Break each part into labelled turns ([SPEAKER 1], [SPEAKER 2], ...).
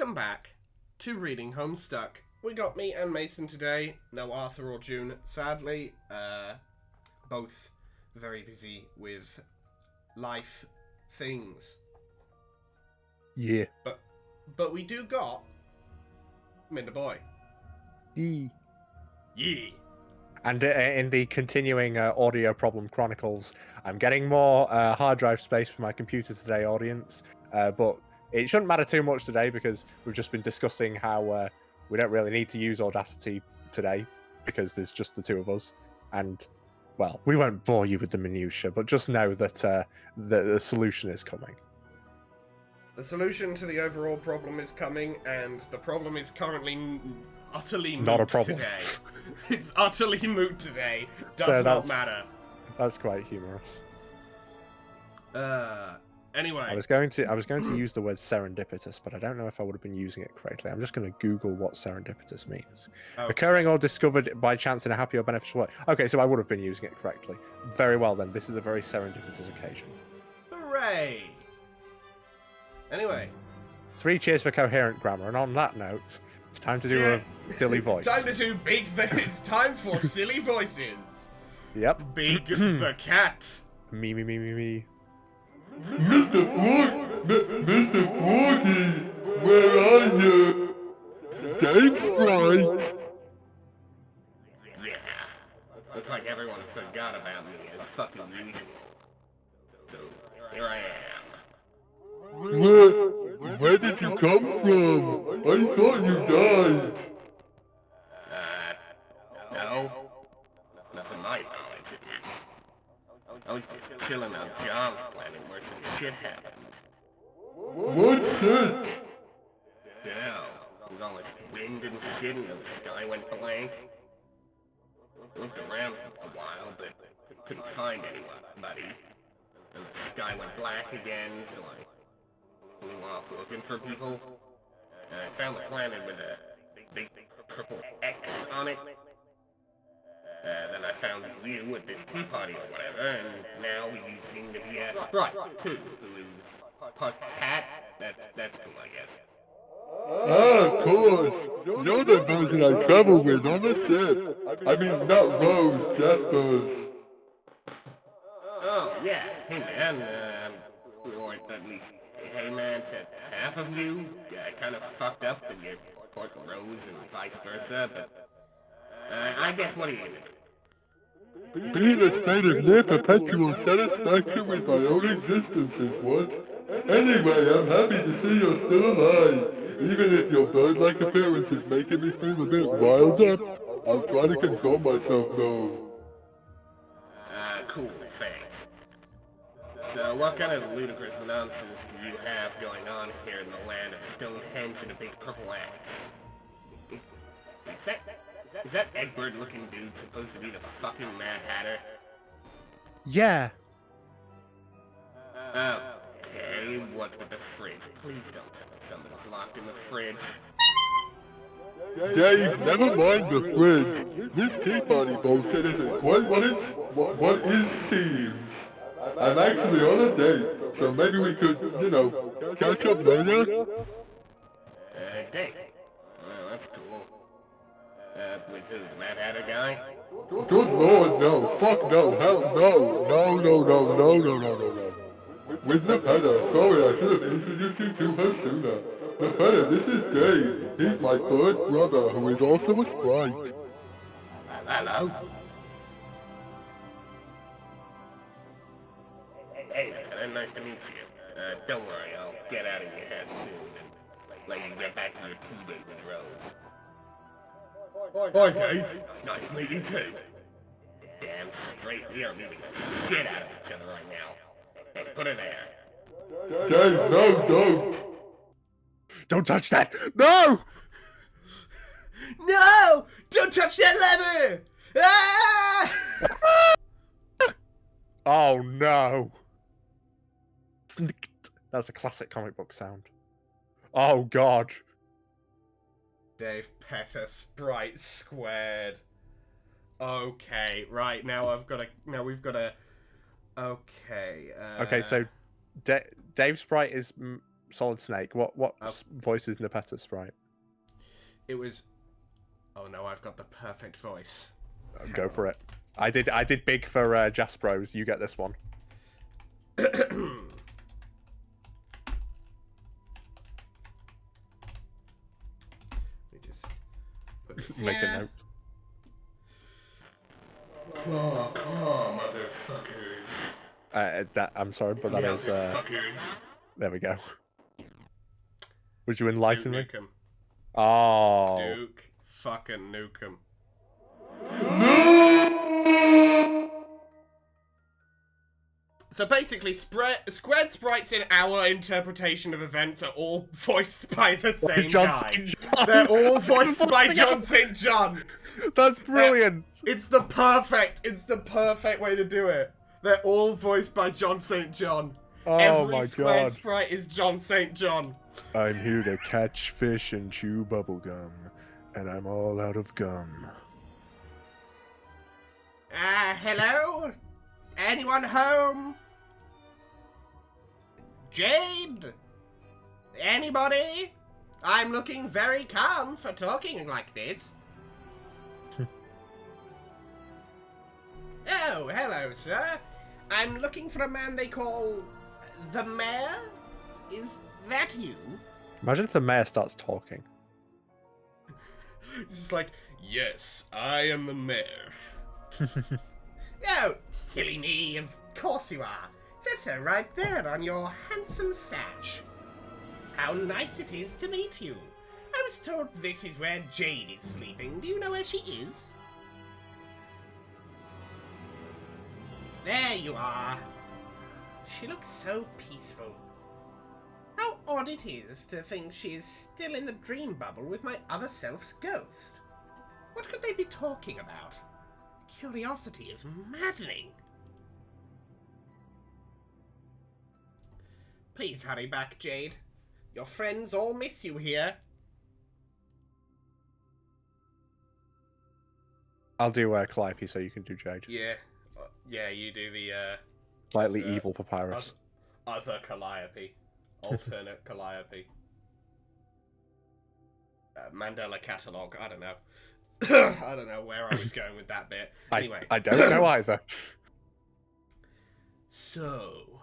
[SPEAKER 1] welcome back to Reading Homestuck. We got me and Mason today. No Arthur or June, sadly. Both very busy with life things.
[SPEAKER 2] Yeah.
[SPEAKER 1] But we do got Minder Boy.
[SPEAKER 2] Yee.
[SPEAKER 1] Yeah.
[SPEAKER 2] And in the continuing audio problem chronicles, I'm getting more hard drive space for my computer today, audience. But it shouldn't matter too much today because we've just been discussing how we don't really need to use Audacity today because there's just the two of us. And, well, we won't bore you with the minutiae, but just know that the solution is coming.
[SPEAKER 1] The solution to the overall problem is coming, and the problem is currently utterly moot
[SPEAKER 2] Not a problem.
[SPEAKER 1] today. It's utterly moot today. Does
[SPEAKER 2] So
[SPEAKER 1] not matter.
[SPEAKER 2] That's quite humorous.
[SPEAKER 1] Anyway.
[SPEAKER 2] I was going to use the word serendipitous, but I don't know if I would have been using it correctly. I'm just going to Google what serendipitous means. Okay. Occurring or discovered by chance in a happy or beneficial way. Okay, so I would have been using it correctly. Very well then. This is a very serendipitous occasion.
[SPEAKER 1] Hooray! Anyway.
[SPEAKER 2] 3 cheers for coherent grammar, and on that note, it's time to do a silly voice.
[SPEAKER 1] Time to do it's time for silly voices.
[SPEAKER 2] Yep.
[SPEAKER 1] Big the cat.
[SPEAKER 2] Me.
[SPEAKER 3] Mr. Forky, where are you? Thanks, right?
[SPEAKER 4] Yeah, looks like everyone forgot about me as fucking usual. So, here I am.
[SPEAKER 3] Where did you come from? I thought you died.
[SPEAKER 4] No. Nothing my knowledge, at least. I was just chilling on John's planet where some shit happened.
[SPEAKER 3] What shit?
[SPEAKER 4] Yeah, there was all this wind and shit and the sky went blank. I looked around for a while, but couldn't find anybody. And the sky went black again, so I flew off looking for people. And I found the planet with a big purple X on it. Then I found you at this tea party or whatever, and now you seem to be a Sprite, too, who is part cat. That's cool, I guess.
[SPEAKER 3] Ah, of course. You're the version I travel with on the ship. I mean, not Rose, Jasper's.
[SPEAKER 4] Oh, yeah. Hey, man, or at least, hey, man, to half of you, kind of fucked up and you're Port Rose and vice versa, but, I guess what do you do?
[SPEAKER 3] Be in a state of near perpetual satisfaction with my own existence is what. Anyway, I'm happy to see you're still alive. Even if your bird-like appearance is making me feel a bit riled up, I'll try to control myself though.
[SPEAKER 4] Cool, thanks. So what kind of ludicrous nonsense do you have going on here in the land of Stonehenge and a big purple axe? Is that Egbert-looking dude supposed to be the fucking Mad Hatter?
[SPEAKER 2] Yeah.
[SPEAKER 4] Okay, what's with the fridge? Please don't tell me something's locked in the fridge.
[SPEAKER 3] Dave, never mind the fridge. This tea party bullshit isn't quite what it seems. I'm actually on a date, so maybe we could, catch up later?
[SPEAKER 4] Date? Well, that's cool. With who, the Mad Hatter guy?
[SPEAKER 3] Good lord, no. Fuck no. Hell no. No. With Nepeta. Sorry, I should have introduced you to her sooner. Nepeta, this is Dave. He's my third brother, who is also a sprite.
[SPEAKER 4] Hello? Hey, Nepeta, nice to meet you. Don't worry, I'll get out of your head soon and let you get back to your tea date with Rose.
[SPEAKER 3] Hi, Dave.
[SPEAKER 4] Nice meeting you too. Damn straight, we are beating the shit out of each other right now. Hey, put her there.
[SPEAKER 3] Dave, no, don't.
[SPEAKER 2] Don't touch that! No!
[SPEAKER 1] No! Don't touch that lever! Ah!
[SPEAKER 2] Oh no. That's a classic comic book sound. Oh god.
[SPEAKER 1] Dave Petter Sprite squared. Okay, right, now we've got a... Okay,
[SPEAKER 2] Okay, so Dave Sprite is Solid Snake, what voice is Nepeta Sprite?
[SPEAKER 1] It was... Oh no, I've got the perfect voice.
[SPEAKER 2] Go for it. I did big for Jaspros. You get this one.
[SPEAKER 1] Let me just put it
[SPEAKER 2] Make a
[SPEAKER 1] here.
[SPEAKER 2] note.
[SPEAKER 4] Oh, motherfuckers.
[SPEAKER 2] I'm sorry, but that is.
[SPEAKER 4] Motherfuckers.
[SPEAKER 2] There we go. Would you enlighten me?
[SPEAKER 1] Duke Nukem.
[SPEAKER 2] Oh.
[SPEAKER 1] Duke fucking Nukem. So basically, Squared Sprites in our interpretation of events are all voiced by the same
[SPEAKER 2] John
[SPEAKER 1] guy.
[SPEAKER 2] St. John.
[SPEAKER 1] They're all voiced by John St. John.
[SPEAKER 2] That's brilliant.
[SPEAKER 1] It's the perfect way to do it. They're all voiced by John St. John.
[SPEAKER 2] Oh
[SPEAKER 1] Every
[SPEAKER 2] my
[SPEAKER 1] Squared
[SPEAKER 2] god.
[SPEAKER 1] Sprite is John St. John.
[SPEAKER 2] I'm here to catch fish and chew bubblegum, and I'm all out of gum.
[SPEAKER 1] Hello? Anyone home? Jade? Anybody? I'm looking very calm for talking like this. Oh, hello, sir. I'm looking for a man they call the mayor. Is that you?
[SPEAKER 2] Imagine if the mayor starts talking.
[SPEAKER 1] It's just like, yes, I am the mayor. Oh, silly me, of course you are. It says so right there on your handsome sash. How nice it is to meet you. I was told this is where Jade is sleeping. Do you know where she is? There you are. She looks so peaceful. How odd it is to think she is still in the dream bubble with my other self's ghost. What could they be talking about? Curiosity is maddening. Please hurry back, Jade. Your friends all miss you here.
[SPEAKER 2] I'll do Calliope so you can do Jade.
[SPEAKER 1] Yeah, you do the,
[SPEAKER 2] Slightly evil Papyrus.
[SPEAKER 1] other Calliope. Alternate Calliope. Mandela Catalogue, I don't know. I don't know where I was going with that bit. Anyway.
[SPEAKER 2] I don't know either.
[SPEAKER 1] So,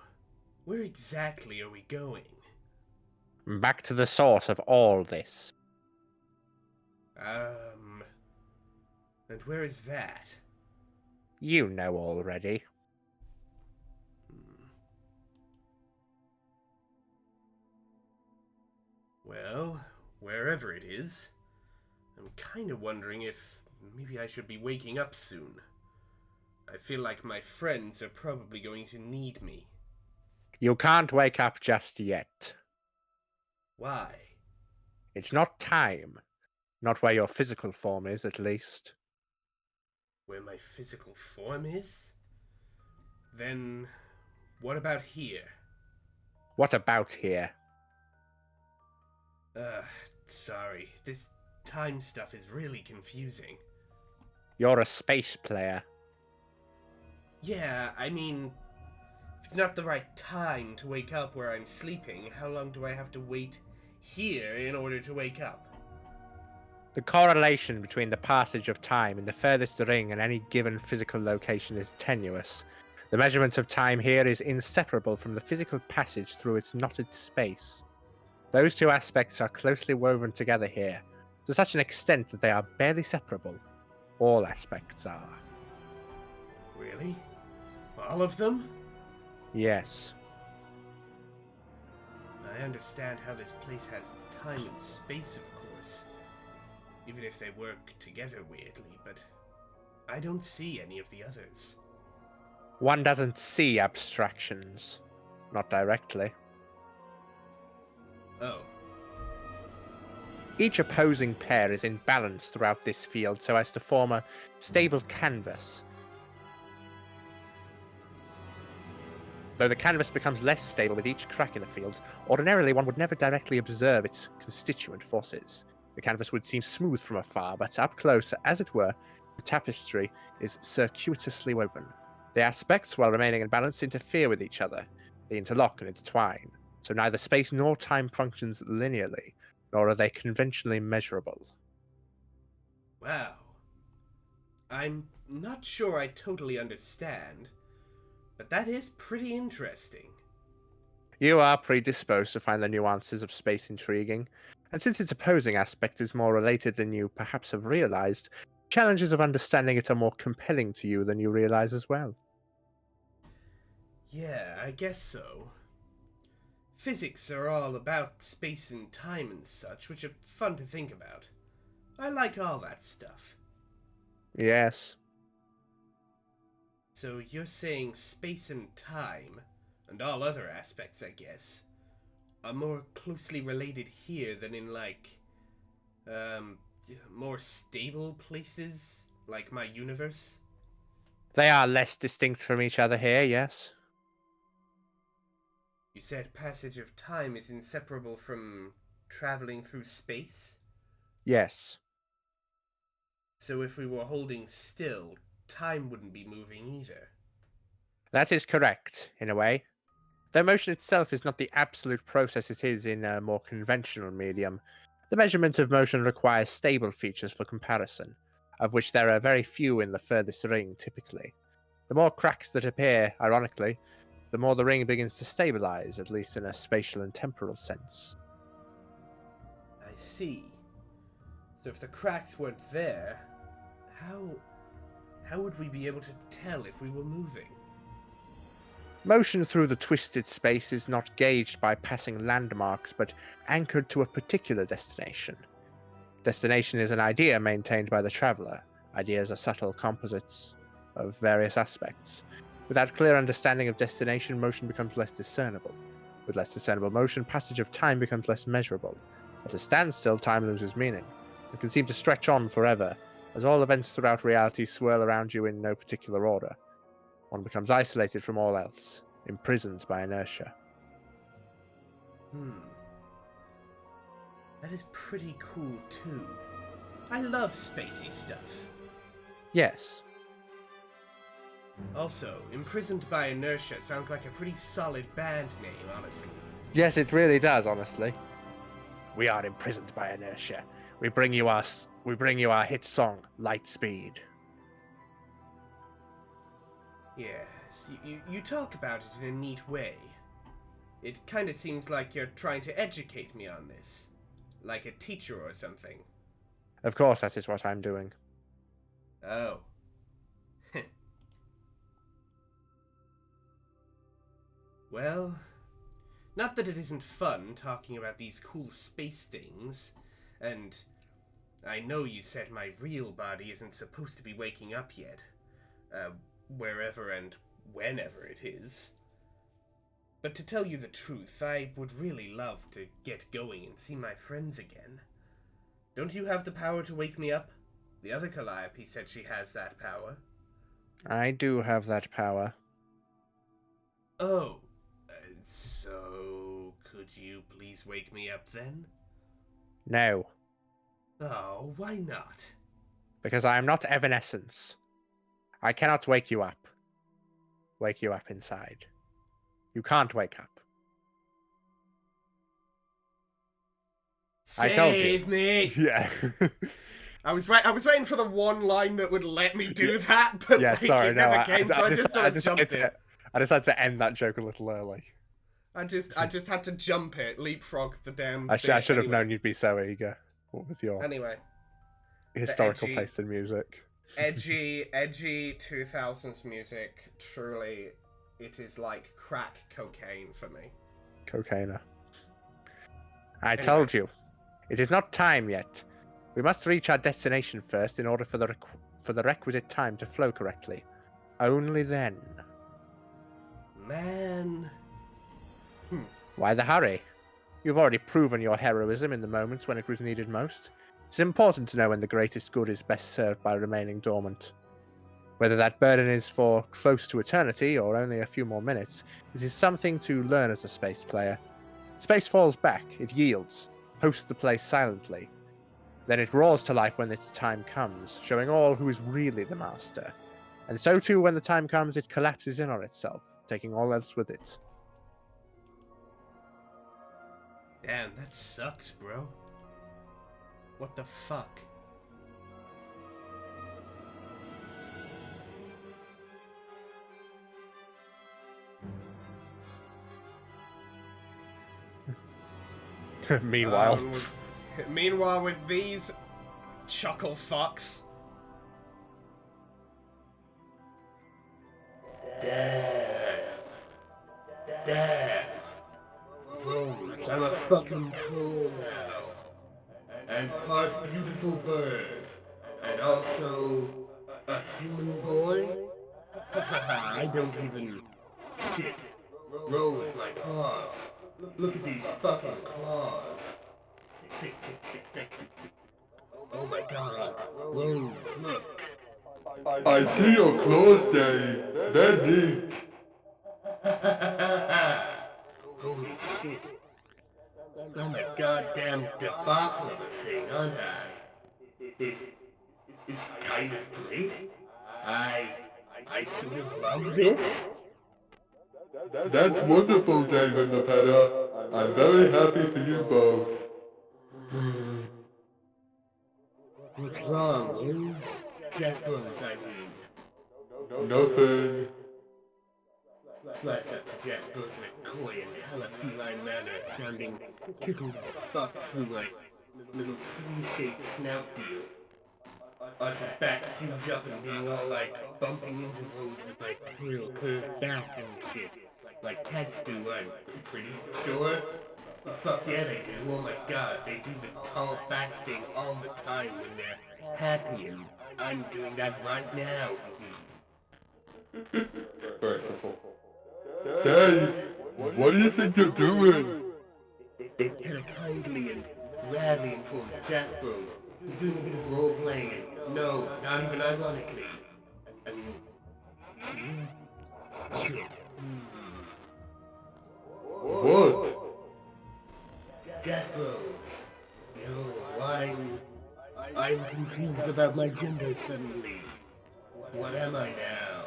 [SPEAKER 1] where exactly are we going?
[SPEAKER 2] Back to the source of all this.
[SPEAKER 1] And where is that?
[SPEAKER 2] You know already.
[SPEAKER 1] Well, wherever it is, I'm kind of wondering if maybe I should be waking up soon. I feel like my friends are probably going to need me.
[SPEAKER 2] You can't wake up just yet.
[SPEAKER 1] Why?
[SPEAKER 2] It's not time. Not where your physical form is, at least.
[SPEAKER 1] Where my physical form is? Then, what about here?
[SPEAKER 2] What about here?
[SPEAKER 1] Sorry. This time stuff is really confusing.
[SPEAKER 2] You're a space player.
[SPEAKER 1] Yeah, I mean, if it's not the right time to wake up where I'm sleeping, how long do I have to wait here in order to wake up?
[SPEAKER 2] The correlation between the passage of time in the furthest ring and any given physical location is tenuous. The measurement of time here is inseparable from the physical passage through its knotted space. Those two aspects are closely woven together here, to such an extent that they are barely separable. All aspects are.
[SPEAKER 1] Really? All of them?
[SPEAKER 2] Yes.
[SPEAKER 1] I understand how this place has time and space, of course. Even if they work together weirdly, but I don't see any of the others.
[SPEAKER 2] One doesn't see abstractions. Not directly.
[SPEAKER 1] Oh.
[SPEAKER 2] Each opposing pair is in balance throughout this field so as to form a stable canvas. Though the canvas becomes less stable with each crack in the field, ordinarily one would never directly observe its constituent forces. The canvas would seem smooth from afar, but up close, as it were, the tapestry is circuitously woven. The aspects, while remaining in balance, interfere with each other. They interlock and intertwine. So neither space nor time functions linearly, nor are they conventionally measurable.
[SPEAKER 1] Wow. I'm not sure I totally understand, but that is pretty interesting.
[SPEAKER 2] You are predisposed to find the nuances of space intriguing, and since its opposing aspect is more related than you perhaps have realized, challenges of understanding it are more compelling to you than you realize as well.
[SPEAKER 1] Yeah, I guess so. Physics are all about space and time and such, which are fun to think about. I like all that stuff.
[SPEAKER 2] Yes.
[SPEAKER 1] So you're saying space and time, and all other aspects, I guess, are more closely related here than in, like, more stable places, like my universe?
[SPEAKER 2] They are less distinct from each other here, yes.
[SPEAKER 1] You said passage of time is inseparable from traveling through space?
[SPEAKER 2] Yes.
[SPEAKER 1] So if we were holding still, time wouldn't be moving either.
[SPEAKER 2] That is correct, in a way. Though motion itself is not the absolute process it is in a more conventional medium, the measurement of motion requires stable features for comparison, of which there are very few in the furthest ring typically. The more cracks that appear, ironically, the more the ring begins to stabilize, at least in a spatial and temporal sense.
[SPEAKER 1] I see. So if the cracks weren't there, how would we be able to tell if we were moving?
[SPEAKER 2] Motion through the twisted space is not gauged by passing landmarks, but anchored to a particular destination. Destination is an idea maintained by the traveler. Ideas are subtle composites of various aspects. Without clear understanding of destination, motion becomes less discernible. With less discernible motion, passage of time becomes less measurable. At a standstill, time loses meaning. It can seem to stretch on forever, as all events throughout reality swirl around you in no particular order. One becomes isolated from all else, imprisoned by inertia.
[SPEAKER 1] That is pretty cool too. I love spacey stuff.
[SPEAKER 2] Yes.
[SPEAKER 1] Also, Imprisoned by Inertia sounds like a pretty solid band name, honestly.
[SPEAKER 2] Yes, it really does, honestly. We are imprisoned by inertia. We bring you our hit song, Lightspeed.
[SPEAKER 1] Yes, you talk about it in a neat way. It kind of seems like you're trying to educate me on this. Like a teacher or something.
[SPEAKER 2] Of course, that is what I'm doing.
[SPEAKER 1] Oh. Well, not that it isn't fun talking about these cool space things, and I know you said my real body isn't supposed to be waking up yet, wherever and whenever it is. But to tell you the truth, I would really love to get going and see my friends again. Don't you have the power to wake me up? The other Calliope said she has that power.
[SPEAKER 2] I do have that power.
[SPEAKER 1] Oh, so could you please wake me up then?
[SPEAKER 2] No,
[SPEAKER 1] Oh, why not?
[SPEAKER 2] because I am not Evanescence. I cannot wake you up. Wake you up inside. You can't wake up. I told you.
[SPEAKER 1] Save me!
[SPEAKER 2] Yeah.
[SPEAKER 1] I was waiting for the one line that would let me do that, but
[SPEAKER 2] Yeah,
[SPEAKER 1] like,
[SPEAKER 2] sorry,
[SPEAKER 1] it
[SPEAKER 2] no,
[SPEAKER 1] never came, so I just sort of jumped it.
[SPEAKER 2] I decided to end that joke a little early.
[SPEAKER 1] I just had to jump it, leapfrog the damn
[SPEAKER 2] I
[SPEAKER 1] thing.
[SPEAKER 2] should have
[SPEAKER 1] Anyway.
[SPEAKER 2] known you'd be so eager. What was your
[SPEAKER 1] Anyway,
[SPEAKER 2] historical
[SPEAKER 1] edgy-
[SPEAKER 2] taste in music?
[SPEAKER 1] edgy 2000s music, truly, it is like crack cocaine for me.
[SPEAKER 2] Cocaina. I told you. It is not time yet. We must reach our destination first in order for the requisite time to flow correctly. Only then.
[SPEAKER 1] Man.
[SPEAKER 2] Why the hurry? You've already proven your heroism in the moments when it was needed most. It's important to know when the greatest good is best served by remaining dormant. Whether that burden is for close to eternity or only a few more minutes, it is something to learn as a space player. Space falls back, it yields, hosts the place silently. Then it roars to life when its time comes, showing all who is really the master. And so too, when the time comes, it collapses in on itself, taking all else with it.
[SPEAKER 1] Damn, that sucks, bro. What the fuck?
[SPEAKER 2] Meanwhile,
[SPEAKER 1] Meanwhile, with these chuckle fucks.
[SPEAKER 4] Damn. Rose, I'm a fucking troll now. And part beautiful bird. And also a human boy? I don't even... Shit. Rose, my paws. Look at these fucking claws. Tick, tick, tick, tick, tick, tick. Oh my god. Rose, look.
[SPEAKER 3] I see your claws, Dave. They're neat.
[SPEAKER 4] Holy shit. I'm a goddamn debacle of a thing, aren't I? It's kind of great. I sort of love this.
[SPEAKER 3] That's wonderful, Dave and the Petter. I'm very happy for you both.
[SPEAKER 4] What's wrong, Rose? Jeffers, I mean.
[SPEAKER 3] Nothing.
[SPEAKER 4] Flat up Jeffers in a coy and hella feline manner, sounding tickled as fuck through my little C-shaped snout deal. Us back huge up and being all like bumping into Rose with my tail curved back and shit. Like cats do, I'm pretty sure. Fuck yeah, they do. Oh my god, they do the tall back thing all the time when they're happy, and I'm doing that right now.
[SPEAKER 3] First of all, Dave, what do you think you're doing?
[SPEAKER 4] It's kind of kindly and rallying towards Jaspers. He's doing a bit of role-playing. No, not even ironically. I mean, shit.
[SPEAKER 3] What?
[SPEAKER 4] Jaspers. I'm confused about my gender suddenly. What am I now?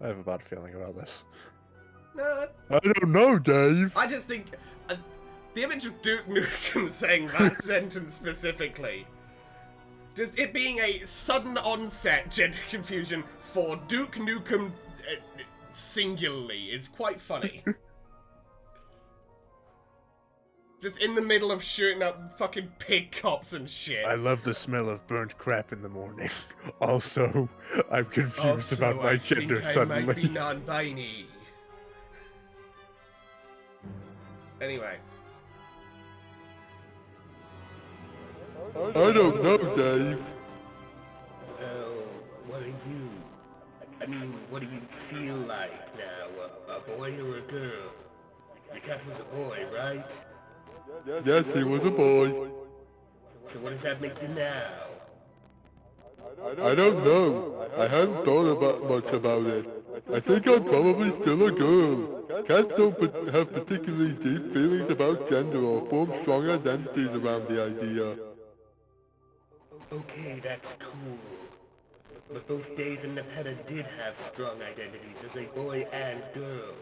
[SPEAKER 2] I have a bad feeling about this.
[SPEAKER 1] No,
[SPEAKER 3] I don't know, Dave.
[SPEAKER 1] I just think the image of Duke Nukem saying that sentence specifically, just it being a sudden onset gender confusion for Duke Nukem singularly is quite funny. Just in the middle of shooting up fucking pig cops and shit.
[SPEAKER 2] I love the smell of burnt crap in the morning. Also, I'm confused about my gender
[SPEAKER 1] I
[SPEAKER 2] suddenly.
[SPEAKER 1] might be non-binary. Anyway.
[SPEAKER 3] I don't know, Dave.
[SPEAKER 4] Well, what are you? I mean, what do you feel like now? A boy or a girl? The cat was a boy, right?
[SPEAKER 3] Yes, he was a boy.
[SPEAKER 4] So what does that make you now?
[SPEAKER 3] I don't know. I hadn't thought much about it. I think I'm probably still a girl. Cats don't have particularly deep feelings about gender or form strong identities around the idea.
[SPEAKER 4] Okay, that's cool. But both Dave and Nepeta did have strong identities as a boy and girl.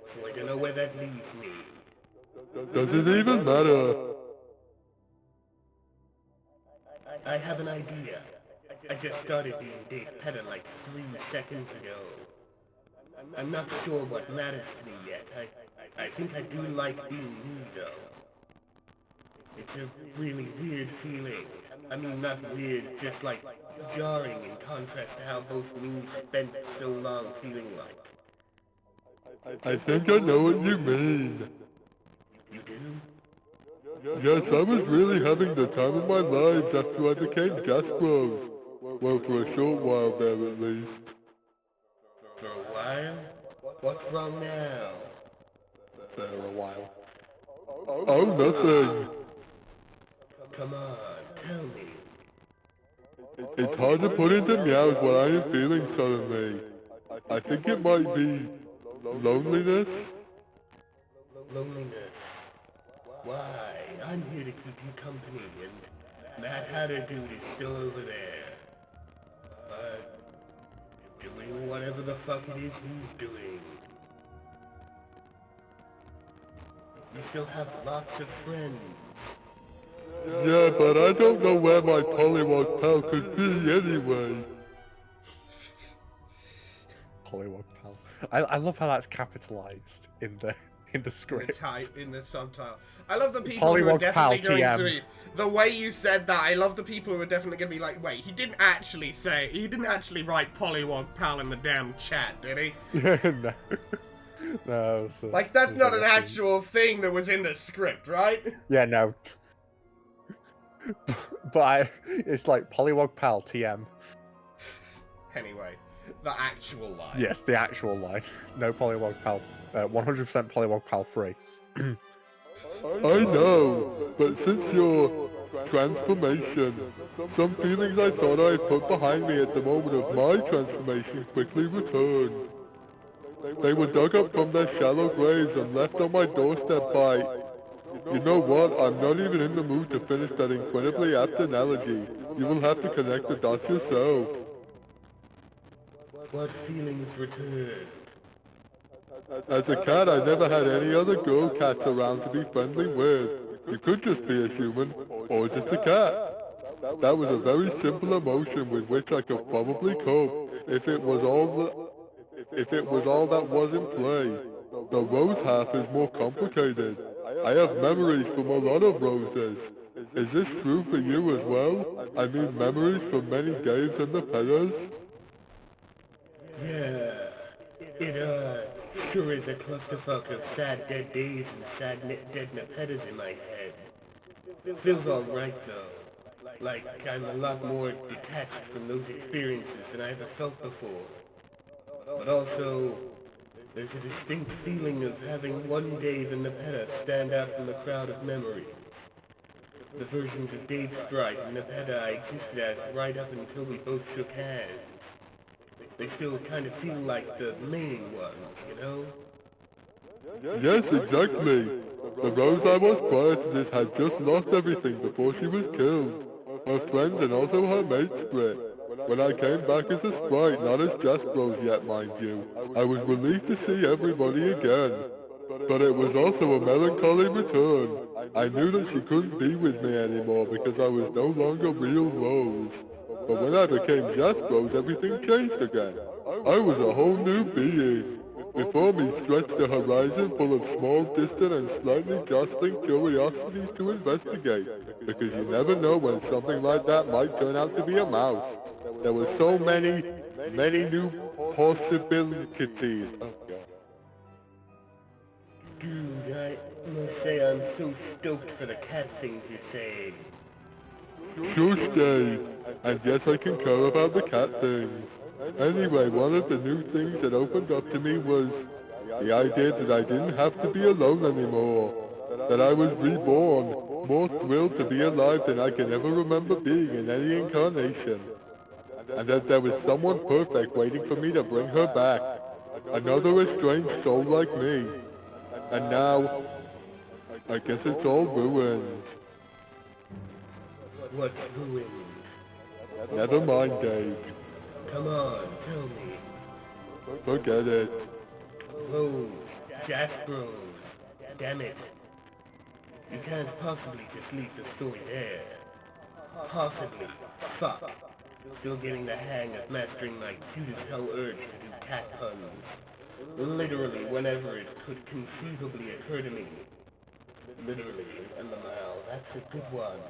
[SPEAKER 4] So I don't know where that leaves me.
[SPEAKER 3] Does it even matter?
[SPEAKER 4] I have an idea. I just started being Dave Petta like 3 seconds ago. I'm not sure what matters to me yet. I think I do like being me, though. It's a really weird feeling. I mean, not weird, just like jarring in contrast to how both me spent so long feeling like.
[SPEAKER 3] I think I know what you mean.
[SPEAKER 4] You do?
[SPEAKER 3] Yes, I was really having the time of my life after I became Gaspros. Well, for a short while there at least.
[SPEAKER 4] For a while? What's wrong now?
[SPEAKER 3] For a while. Oh, nothing.
[SPEAKER 4] Come on, tell me.
[SPEAKER 3] It's hard to put into meows what I am feeling suddenly. I think it might be loneliness.
[SPEAKER 4] Loneliness. Why? I'm here to keep you company, and that Hatter dude is still over there. Doing whatever the fuck it is he's doing. You still have lots of friends.
[SPEAKER 3] Yeah, but I don't know where my Pollywog pal could be anyway.
[SPEAKER 2] Pollywog pal. I love how that's capitalized in the
[SPEAKER 1] In the
[SPEAKER 2] script.
[SPEAKER 1] in the subtitle. I love the people who are
[SPEAKER 2] Pollywog pal
[SPEAKER 1] definitely going to
[SPEAKER 2] TM.
[SPEAKER 1] be... The way you said that, I love the people who are definitely going to be like, wait, he didn't actually write Pollywog pal in the damn chat, did he?
[SPEAKER 2] No. No.
[SPEAKER 1] Like, that's not an actual thing that was in the script, right?
[SPEAKER 2] Yeah, no. But it's like Pollywog pal TM.
[SPEAKER 1] Anyway, the actual line.
[SPEAKER 2] Yes, the actual line. No Pollywog pal. 100% Pollywog pal free.
[SPEAKER 3] I know, but since your transformation, some feelings I thought I had put behind me at the moment of my transformation quickly returned. They were dug up from their shallow graves and left on my doorstep by... You know what, I'm not even in the mood to finish that incredibly apt analogy. You will have to connect the dots yourself.
[SPEAKER 4] What feelings returned?
[SPEAKER 3] As a cat, I never had any other girl cats around to be friendly with. You could just be a human, or just a cat. That was a very simple emotion with which I could probably cope if it was all that was in play. The rose half is more complicated. I have memories from a lot of roses. Is this true for you as well? I mean memories from many days in the Pedas?
[SPEAKER 4] Yeah, it sure is a clusterfuck of sad dead days and sad dead Nepetas in my head. Feels alright though. Like I'm a lot more detached from those experiences than I ever felt before. But also, there's a distinct feeling of having one Dave and Nepeta stand out from the crowd of memories. The versions of Dave Sprite and Nepeta I existed as right up until we both shook hands. They still kind of feel like the main ones, you know?
[SPEAKER 3] Yes, exactly. The Rose I was prior to this had just lost everything before she was killed. Her friends and also her mate split. When I came back as a sprite, not as Jasper's yet, mind you, I was relieved to see everybody again. But it was also a melancholy return. I knew that she couldn't be with me anymore because I was no longer real Rose. But when I became Jasper's, everything changed again. I was a whole new being. Before me stretched a horizon full of small, distant, and slightly jostling curiosities to investigate, because you never know when something like that might turn out to be a mouse. There were so many new possibilities. Oh, God.
[SPEAKER 4] Dude, I must say I'm so stoked for the cat things you're saying.
[SPEAKER 3] Sure, Dave. And yes, I concur about the cat things. Anyway, one of the new things that opened up to me was the idea that I didn't have to be alone anymore. That I was reborn, more thrilled to be alive than I can ever remember being in any incarnation. And that there was someone perfect waiting for me to bring her back. Another estranged soul like me. And now, I guess it's all ruined.
[SPEAKER 4] What's ruined?
[SPEAKER 3] Never mind, Dave.
[SPEAKER 4] Come on, tell me.
[SPEAKER 3] Forget it.
[SPEAKER 4] Rose, Jasper's. Damn it. You can't possibly just leave the story there. Possibly. Fuck. Still getting the hang of mastering my cute-as-hell urge to do cat puns. Literally whenever it could conceivably occur to me. Literally, and the mile, that's a good one.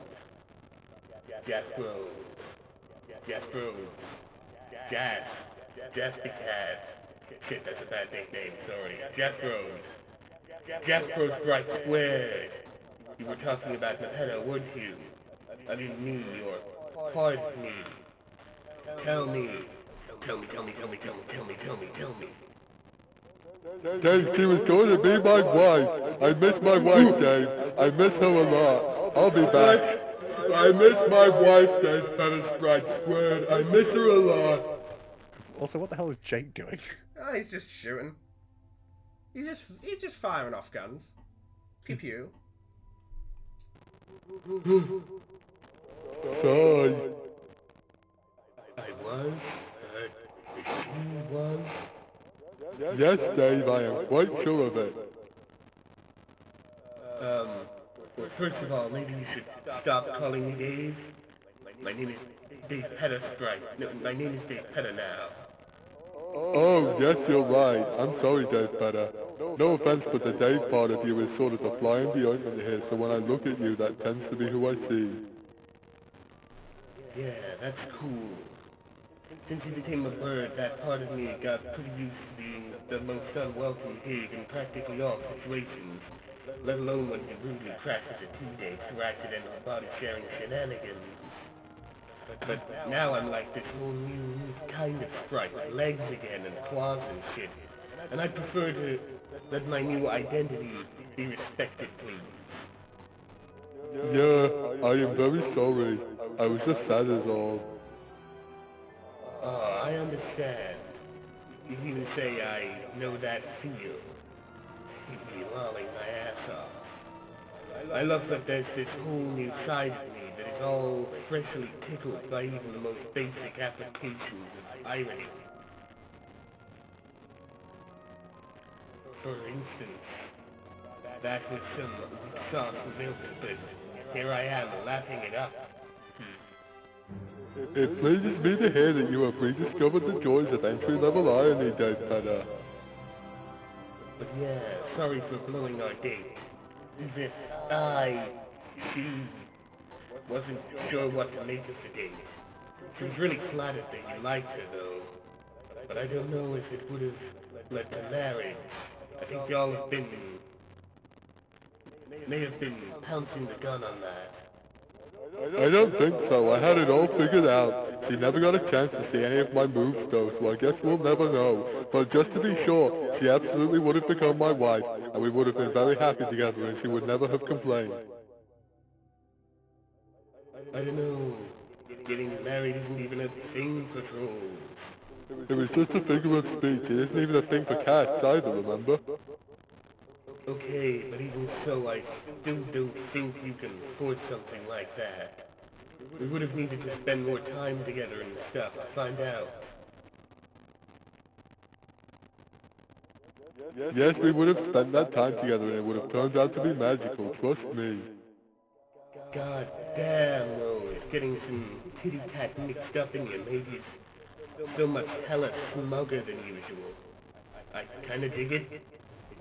[SPEAKER 4] Jasper's. Jasper's. Jas the cat. Shit, that's a bad nickname, sorry. Jasper's Bright Squared. You were talking about Nepeta, weren't you? I mean me, or part of me. Tell me. Tell me.
[SPEAKER 3] Dave, she was going to be my wife. I miss my wife, Dave. I miss her a lot. I'll be back. I miss my wife, Dave Pettis Bright Squared. I miss her a lot.
[SPEAKER 2] Also, what the hell is Jake doing?
[SPEAKER 1] Oh, he's just shooting. He's just firing off guns. Pew pew.
[SPEAKER 3] Sorry.
[SPEAKER 4] I was, she was.
[SPEAKER 3] Yes, Dave, I am quite sure of it.
[SPEAKER 4] first of all, maybe you should stop calling me Dave. My name is Dave Petta Sprite. No, my name is Dave Petta now.
[SPEAKER 3] Oh, yes, you're right. I'm sorry, Dave Petta. No offense, but the Dave part of you is sort of the fly in the ointment here, so when I look at you, that tends to be who I see.
[SPEAKER 4] Yeah, that's cool. Since he became a bird, that part of me got pretty used to being the most unwelcome pig in practically all situations, let alone when he rudely crashes a teenage through accidental body-sharing shenanigans. But now I'm like this whole new kind of sprite with legs again and claws and shit. And I prefer to let my new identity be respected, please.
[SPEAKER 3] Yeah, I am very sorry. I was just sad as all.
[SPEAKER 4] Oh, I understand. You even say I know that feel. You'd be lolling my ass off. I love that there's this whole new side of me that is all freshly tickled by even the most basic applications of irony. For instance, that was some weak sauce milk, but here I am lapping it up.
[SPEAKER 3] It pleases me to hear that you have rediscovered the joys of entry-level irony, Dave Petta.
[SPEAKER 4] But yeah, sorry for blowing our date. As if she wasn't sure what to make of the date. She was really flattered that you liked her though. But I don't know if it would have led to marriage. I think y'all may have been pouncing the gun on that.
[SPEAKER 3] I don't think so. I had it all figured out. She never got a chance to see any of my moves though, so I guess we'll never know. But just to be sure, she absolutely would have become my wife, and we would have been very happy together, and she would never have complained.
[SPEAKER 4] I don't know. Getting married isn't even a thing for trolls.
[SPEAKER 3] It was just a figure of speech. It isn't even a thing for cats either, remember?
[SPEAKER 4] Okay, but even so, I still don't think you can force something like that. We would have needed to spend more time together and stuff to find out.
[SPEAKER 3] Yes, we would have spent that time together, and it would have turned out to be magical, trust me.
[SPEAKER 4] God damn, though, it's getting some kitty cat mixed up in you. Maybe it's so much hella smugger than usual. I kinda dig it.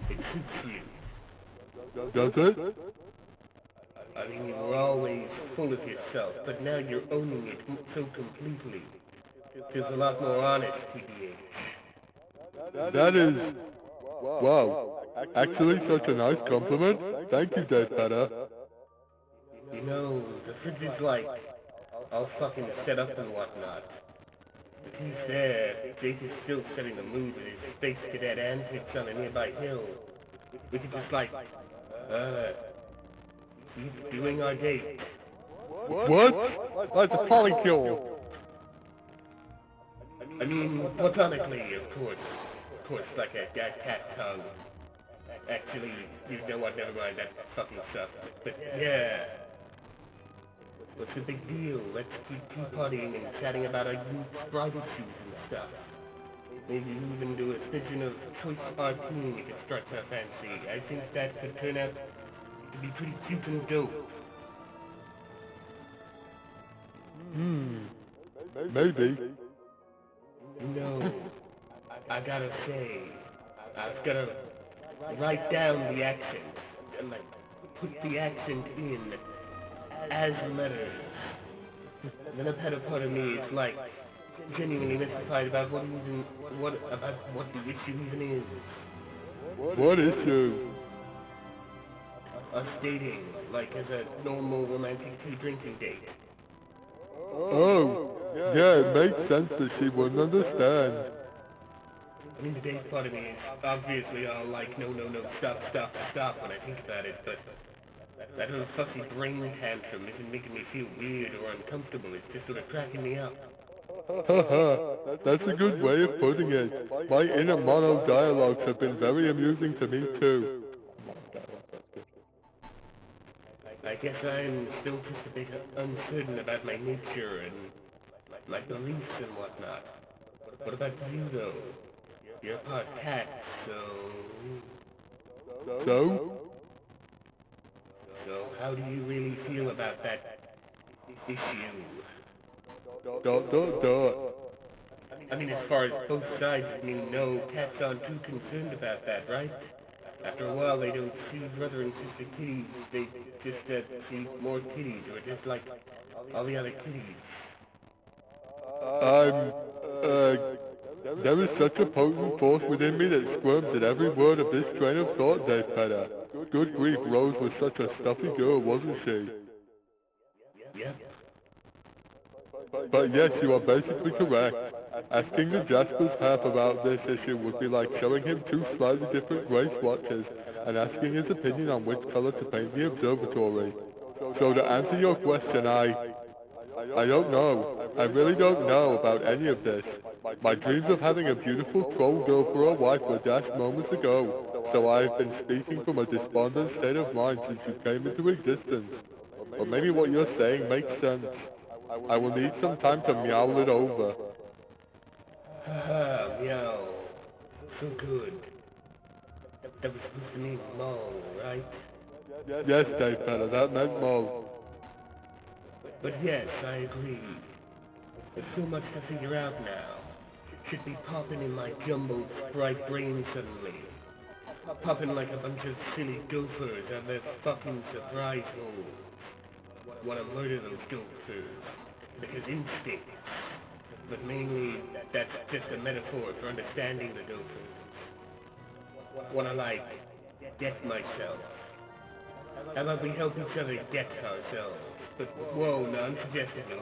[SPEAKER 4] It suits you.
[SPEAKER 3] Does it?
[SPEAKER 4] I mean, you were always full of yourself, but now you're owning it so completely. Feels a lot more honest, TBH.
[SPEAKER 3] That is... Wow. Actually, such a nice compliment. Thank you, Dave Petta.
[SPEAKER 4] You know, the fridge is like all fucking set up and whatnot. But he's there. Jake is still setting the mood with his space cadet antics on a nearby hill. We could just keep doing our date.
[SPEAKER 3] What? That's a polykill.
[SPEAKER 4] I mean, platonically, of course. Of course, like a cat tongue. Actually, you know what, never mind, that fucking stuff. But yeah. What's the big deal? Let's keep tea-partying and chatting about our youth bridal shoes and stuff. Maybe even do a smidgen of choice martini if it strikes our fancy. I think that could turn out to be pretty cute and dope.
[SPEAKER 3] Maybe.
[SPEAKER 4] You know, I gotta say, I've gotta write down the accent, and like, put the accent in as letters. And then I've had a part of me is like, genuinely mystified about what the issue even is.
[SPEAKER 3] What issue?
[SPEAKER 4] Us dating, like as a normal romantic tea drinking date.
[SPEAKER 3] Oh, yeah, it makes sense that she wouldn't understand.
[SPEAKER 4] I mean, the date part of me is obviously all like, no, stop when I think about it, but that little fussy brain tantrum isn't making me feel weird or uncomfortable, it's just sort of cracking me up.
[SPEAKER 3] Haha, that's a good way of putting it. My inner mono-dialogues have been very amusing to me too.
[SPEAKER 4] I guess I'm still just a bit uncertain about my nature and my beliefs and whatnot. What about you though? You're part cat, so...
[SPEAKER 3] So?
[SPEAKER 4] So how do you really feel about that issue? I mean, as far as both sides know, cats aren't too concerned about that, right? After a while, they don't see brother and sister kitties. They just see more kitties, or just like all the other kitties.
[SPEAKER 3] There is such a potent force within me that squirms at every word of this train of thought, Dave Penner. Good grief, Rose was such a stuffy girl, wasn't she?
[SPEAKER 4] Yep.
[SPEAKER 3] But yes, you are basically correct. Asking the Jasper's half about this issue would be like showing him two slightly different grey swatches and asking his opinion on which colour to paint the observatory. So to answer your question, I don't know. I really don't know about any of this. My dreams of having a beautiful troll girl for a wife were dashed moments ago, so I have been speaking from a despondent state of mind since you came into existence. Or maybe what you're saying makes sense. I will need some time to meow it over.
[SPEAKER 4] Haha, meow. So good. That was supposed to mean mole, right?
[SPEAKER 3] Yes, Dave Penner, that meant mole.
[SPEAKER 4] But yes, I agree. There's so much to figure out now. Should be popping in my jumbled sprite brain suddenly. Popping like a bunch of silly gophers out of their fucking surprise holes. Wanna murder those gophers. Because instincts. But mainly, that's just a metaphor for understanding the gophers. Wanna like, get myself. How about we help each other get ourselves? But whoa, non-suggestively.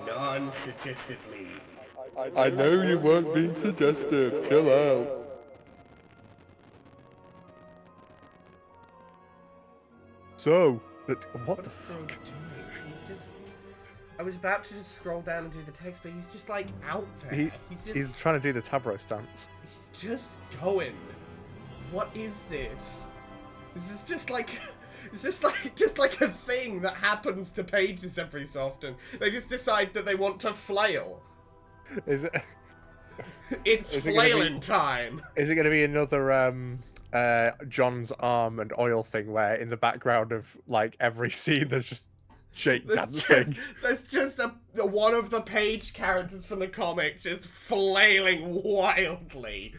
[SPEAKER 3] I know you weren't being suggestive. Chill out.
[SPEAKER 2] So, what the
[SPEAKER 1] What's
[SPEAKER 2] fuck?
[SPEAKER 1] Phil doing? He's just... I was about to just scroll down and do the text, but he's just like out there.
[SPEAKER 2] He's trying to do the Tabro stance.
[SPEAKER 1] He's just going. What is this? This is just like... Is this just like a thing that happens to pages every so often? They just decide that they want to flail.
[SPEAKER 2] Is it?
[SPEAKER 1] It's
[SPEAKER 2] Is it
[SPEAKER 1] flailing time.
[SPEAKER 2] Is it going to be another John's arm and oil thing where in the background of like every scene there's just Jake dancing?
[SPEAKER 1] There's just a one of the page characters from the comic just flailing wildly.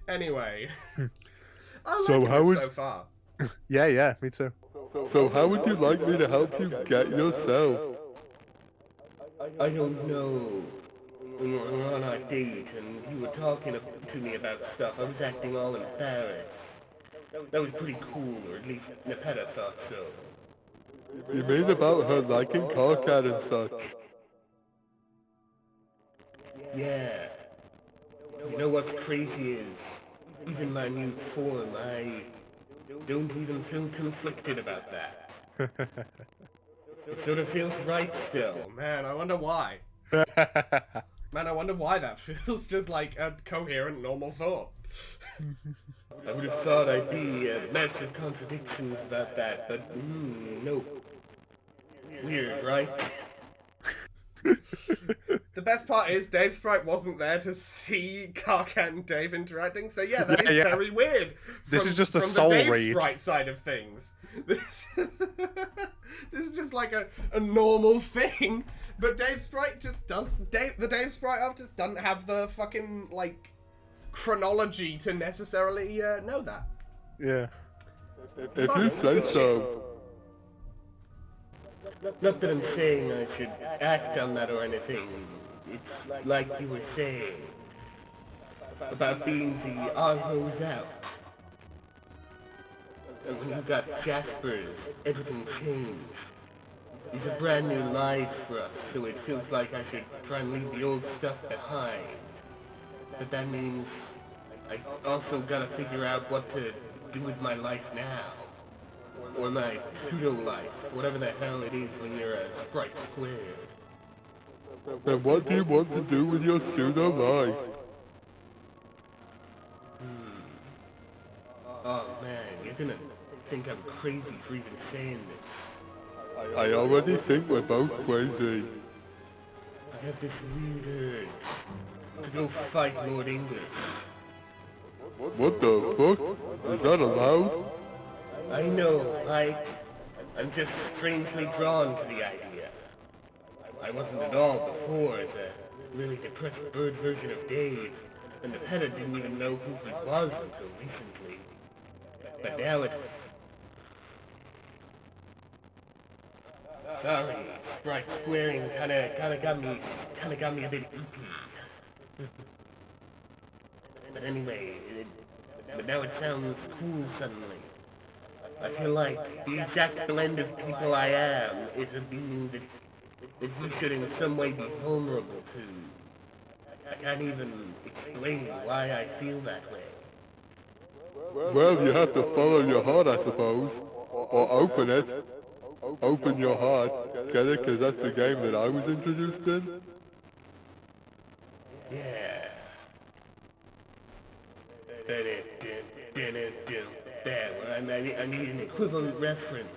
[SPEAKER 1] Anyway. I
[SPEAKER 3] So
[SPEAKER 1] like
[SPEAKER 3] how
[SPEAKER 1] it
[SPEAKER 3] would-
[SPEAKER 1] so far.
[SPEAKER 2] Yeah, me too.
[SPEAKER 3] So how would you like me to help you get yourself?
[SPEAKER 4] I don't know. We were on our date and you were talking to me about stuff. I was acting all embarrassed. That was pretty cool, or at least Nepeta thought so.
[SPEAKER 3] You mean about her liking Carcat and such?
[SPEAKER 4] Yeah. You know what's crazy is, even my new form, I don't even feel conflicted about that. It sort of feels right still.
[SPEAKER 1] Oh man, I wonder why. Man, I wonder why that feels just like a coherent, normal thought.
[SPEAKER 4] I would have thought I'd be massive contradictions about that, but nope. Weird, right?
[SPEAKER 1] The best part is Dave Sprite wasn't there to see Carcat and Dave interacting, so yeah, that is
[SPEAKER 2] Yeah.
[SPEAKER 1] very weird.
[SPEAKER 2] This is just a
[SPEAKER 1] from
[SPEAKER 2] soul
[SPEAKER 1] the Dave
[SPEAKER 2] read.
[SPEAKER 1] Sprite side of things. This is just like a normal thing, but Dave Sprite just does. The Dave Sprite of just doesn't have the fucking like chronology to necessarily know that.
[SPEAKER 2] Yeah.
[SPEAKER 3] If you say so.
[SPEAKER 4] Not that I'm saying I should act on that or anything. It's like you were saying. About being the odd hose out. And when you got Jasper's, everything changed. These are brand new lives for us, so it feels like I should try and leave the old stuff behind. But that means I also gotta figure out what to do with my life now. Or my pseudo-life, whatever the hell it is when you're a sprite squared.
[SPEAKER 3] Then what do you want to do with your pseudo-life?
[SPEAKER 4] Oh man, you're gonna think I'm crazy for even saying this.
[SPEAKER 3] I already think we're both crazy.
[SPEAKER 4] I have this weird urge to go fight Lord English.
[SPEAKER 3] What the fuck? Is that allowed?
[SPEAKER 4] I know, right? I'm just strangely drawn to the idea. I wasn't at all before as a really depressed bird version of Dave, and the Peta didn't even know who he was until recently. But now it's... Sorry, Sprite squaring kinda got me a bit icky. But anyway, but now it sounds cool suddenly. I feel like the exact blend of people I am is a being that you should in some way be vulnerable to. I can't even explain why I feel that way.
[SPEAKER 3] Well, you have to follow your heart, I suppose. Or open it. Open your heart. Get it? Because that's the game that I was introduced in.
[SPEAKER 4] Yeah. Well, I need an equivalent reference.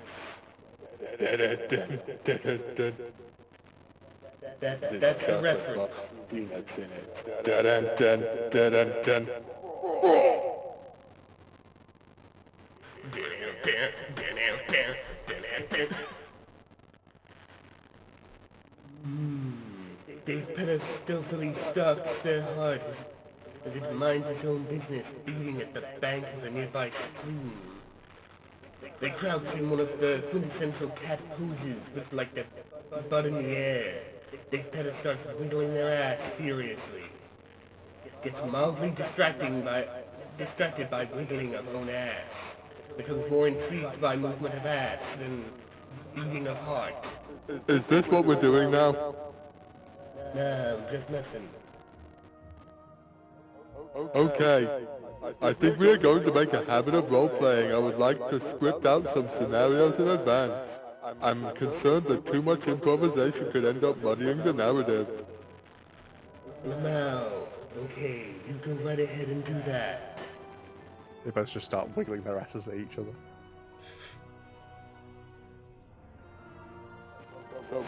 [SPEAKER 4] That's a reference.
[SPEAKER 3] Peanuts in it. Dun-dun-dun.
[SPEAKER 4] Dave Penna stealthily stalks their heart as it minds its own business, beating at the bank of a nearby stream. They crouch in one of the quintessential cat poses with like the butt in the air. Dave Penna starts wiggling their ass furiously. Gets mildly distracted by wiggling of own ass. Becomes more intrigued by movement of ass than beating of heart.
[SPEAKER 3] Is this what we're doing now?
[SPEAKER 4] No, just messing.
[SPEAKER 3] Okay. I think we are going to make a habit of role-playing. I would like to script out some scenarios in advance. I'm concerned that too much improvisation could end up muddying the narrative.
[SPEAKER 4] Now, okay, you can right ahead and do that.
[SPEAKER 2] They both just start wiggling their asses at each other.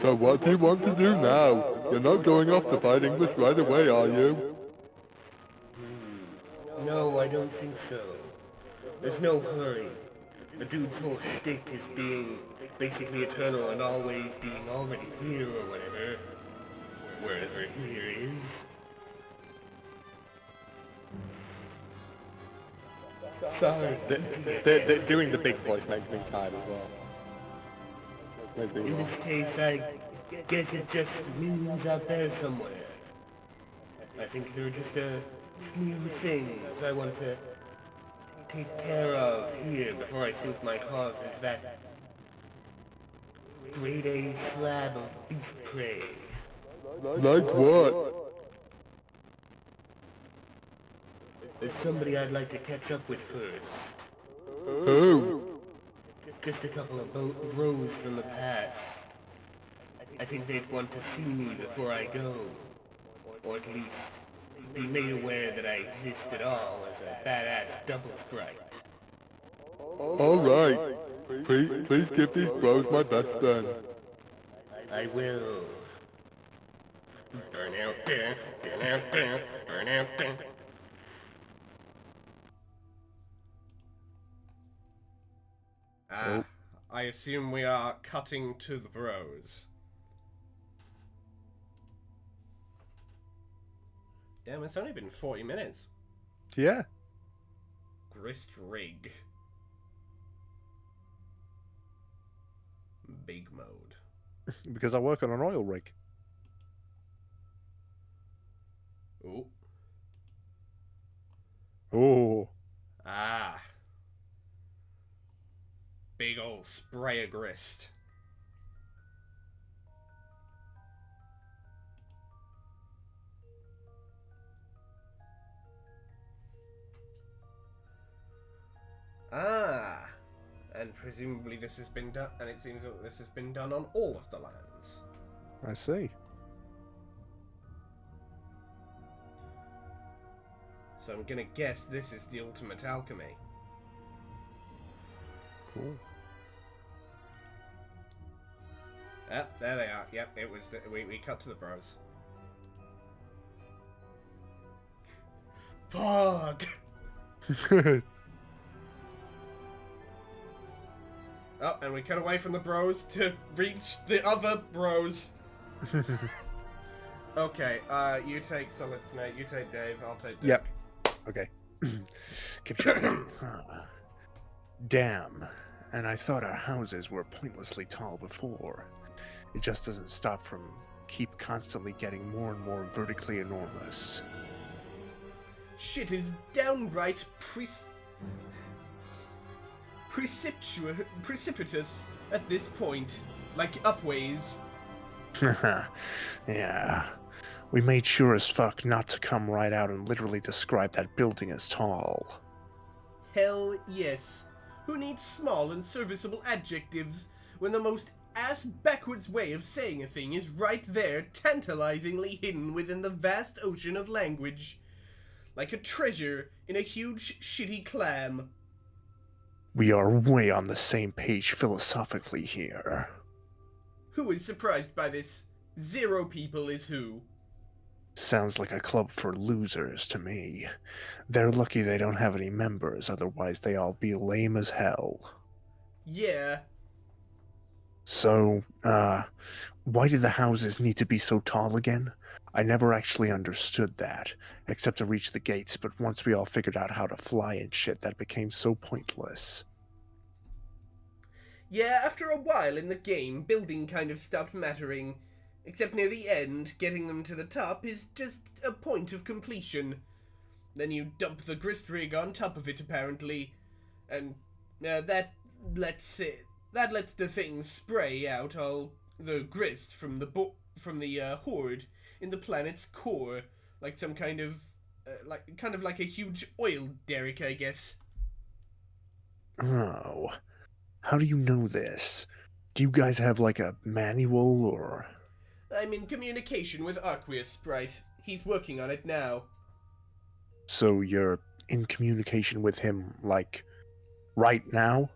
[SPEAKER 3] So what do you want to do now? You're not going off to fight English right away, are you?
[SPEAKER 4] No, I don't think so. There's no hurry. The dude's whole shtick is being basically eternal and always being already here or whatever. Wherever here is. Sorry.
[SPEAKER 3] Doing the big voice makes me tired as well.
[SPEAKER 4] In this case, I guess it just means out there somewhere. I think there are just a few things I want to take care of here before I sink my claws into that grade A slab of beef prey.
[SPEAKER 3] Like what?
[SPEAKER 4] There's somebody I'd like to catch up with first.
[SPEAKER 3] Who?
[SPEAKER 4] Just a couple of bros from the past. I think they'd want to see me before I go. Or at least be made aware that I exist at all as a badass double sprite.
[SPEAKER 3] Alright. Please give these bros my best then.
[SPEAKER 4] I will. Burn out there, burn out there, burn out there.
[SPEAKER 1] Ah, I assume we are cutting to the bros. Damn, it's only been 40 minutes.
[SPEAKER 2] Yeah.
[SPEAKER 1] Grist rig. Big mode.
[SPEAKER 2] Because I work on an oil rig.
[SPEAKER 1] Ooh.
[SPEAKER 2] Oh.
[SPEAKER 1] Ah. Big ol' spray of grist. Ah. And presumably this has been done, and it seems that this has been done on all of the lands.
[SPEAKER 2] I see.
[SPEAKER 1] So I'm gonna guess this is the ultimate alchemy.
[SPEAKER 2] Cool.
[SPEAKER 1] Yep, there they are. Yep, it was. We cut to the bros. Fuck. Oh, and we cut away from the bros to reach the other bros. Okay, you take Solid Snake, you take Dave, I'll take Dick.
[SPEAKER 2] Yep. Okay. Keep checking. Damn. And I thought our houses were pointlessly tall before. It just doesn't stop from keep constantly getting more and more vertically enormous.
[SPEAKER 1] Shit is downright precipitous at this point. Like, upways.
[SPEAKER 2] Yeah. We made sure as fuck not to come right out and literally describe that building as tall.
[SPEAKER 1] Hell yes. Who needs small and serviceable adjectives when the most ass-backwards way of saying a thing is right there, tantalizingly hidden within the vast ocean of language? Like a treasure in a huge, shitty clam.
[SPEAKER 2] We are way on the same page philosophically here.
[SPEAKER 1] Who is surprised by this? 0 people is who.
[SPEAKER 2] Sounds like a club for losers to me. They're lucky they don't have any members, otherwise they all be lame as hell.
[SPEAKER 1] Yeah.
[SPEAKER 2] So, why do the houses need to be so tall again? I never actually understood that, except to reach the gates, but once we all figured out how to fly and shit, that became so pointless.
[SPEAKER 1] Yeah, after a while in the game, building kind of stopped mattering. Except near the end, getting them to the top is just a point of completion. Then you dump the grist rig on top of it, apparently. And that lets the thing spray out all the grist from the hoard in the planet's core, like some kind of like a huge oil derrick, I guess.
[SPEAKER 2] Oh, how do you know this? Do you guys have like a manual or?
[SPEAKER 1] I'm in communication with Aqueous Sprite. He's working on it now.
[SPEAKER 2] So you're in communication with him, like, right now?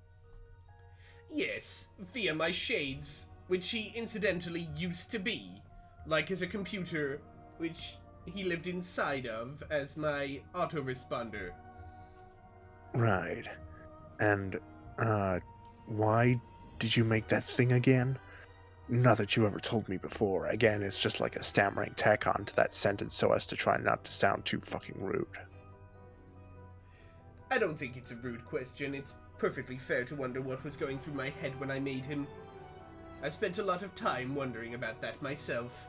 [SPEAKER 1] Yes, via my shades, which he incidentally used to be, like as a computer, which he lived inside of as my autoresponder.
[SPEAKER 2] Right. And, why did you make that thing again? Not that you ever told me before. Again, it's just like a stammering tack on to that sentence so as to try not to sound too fucking rude.
[SPEAKER 1] I don't think it's a rude question. It's perfectly fair to wonder what was going through my head when I made him. I've spent a lot of time wondering about that myself.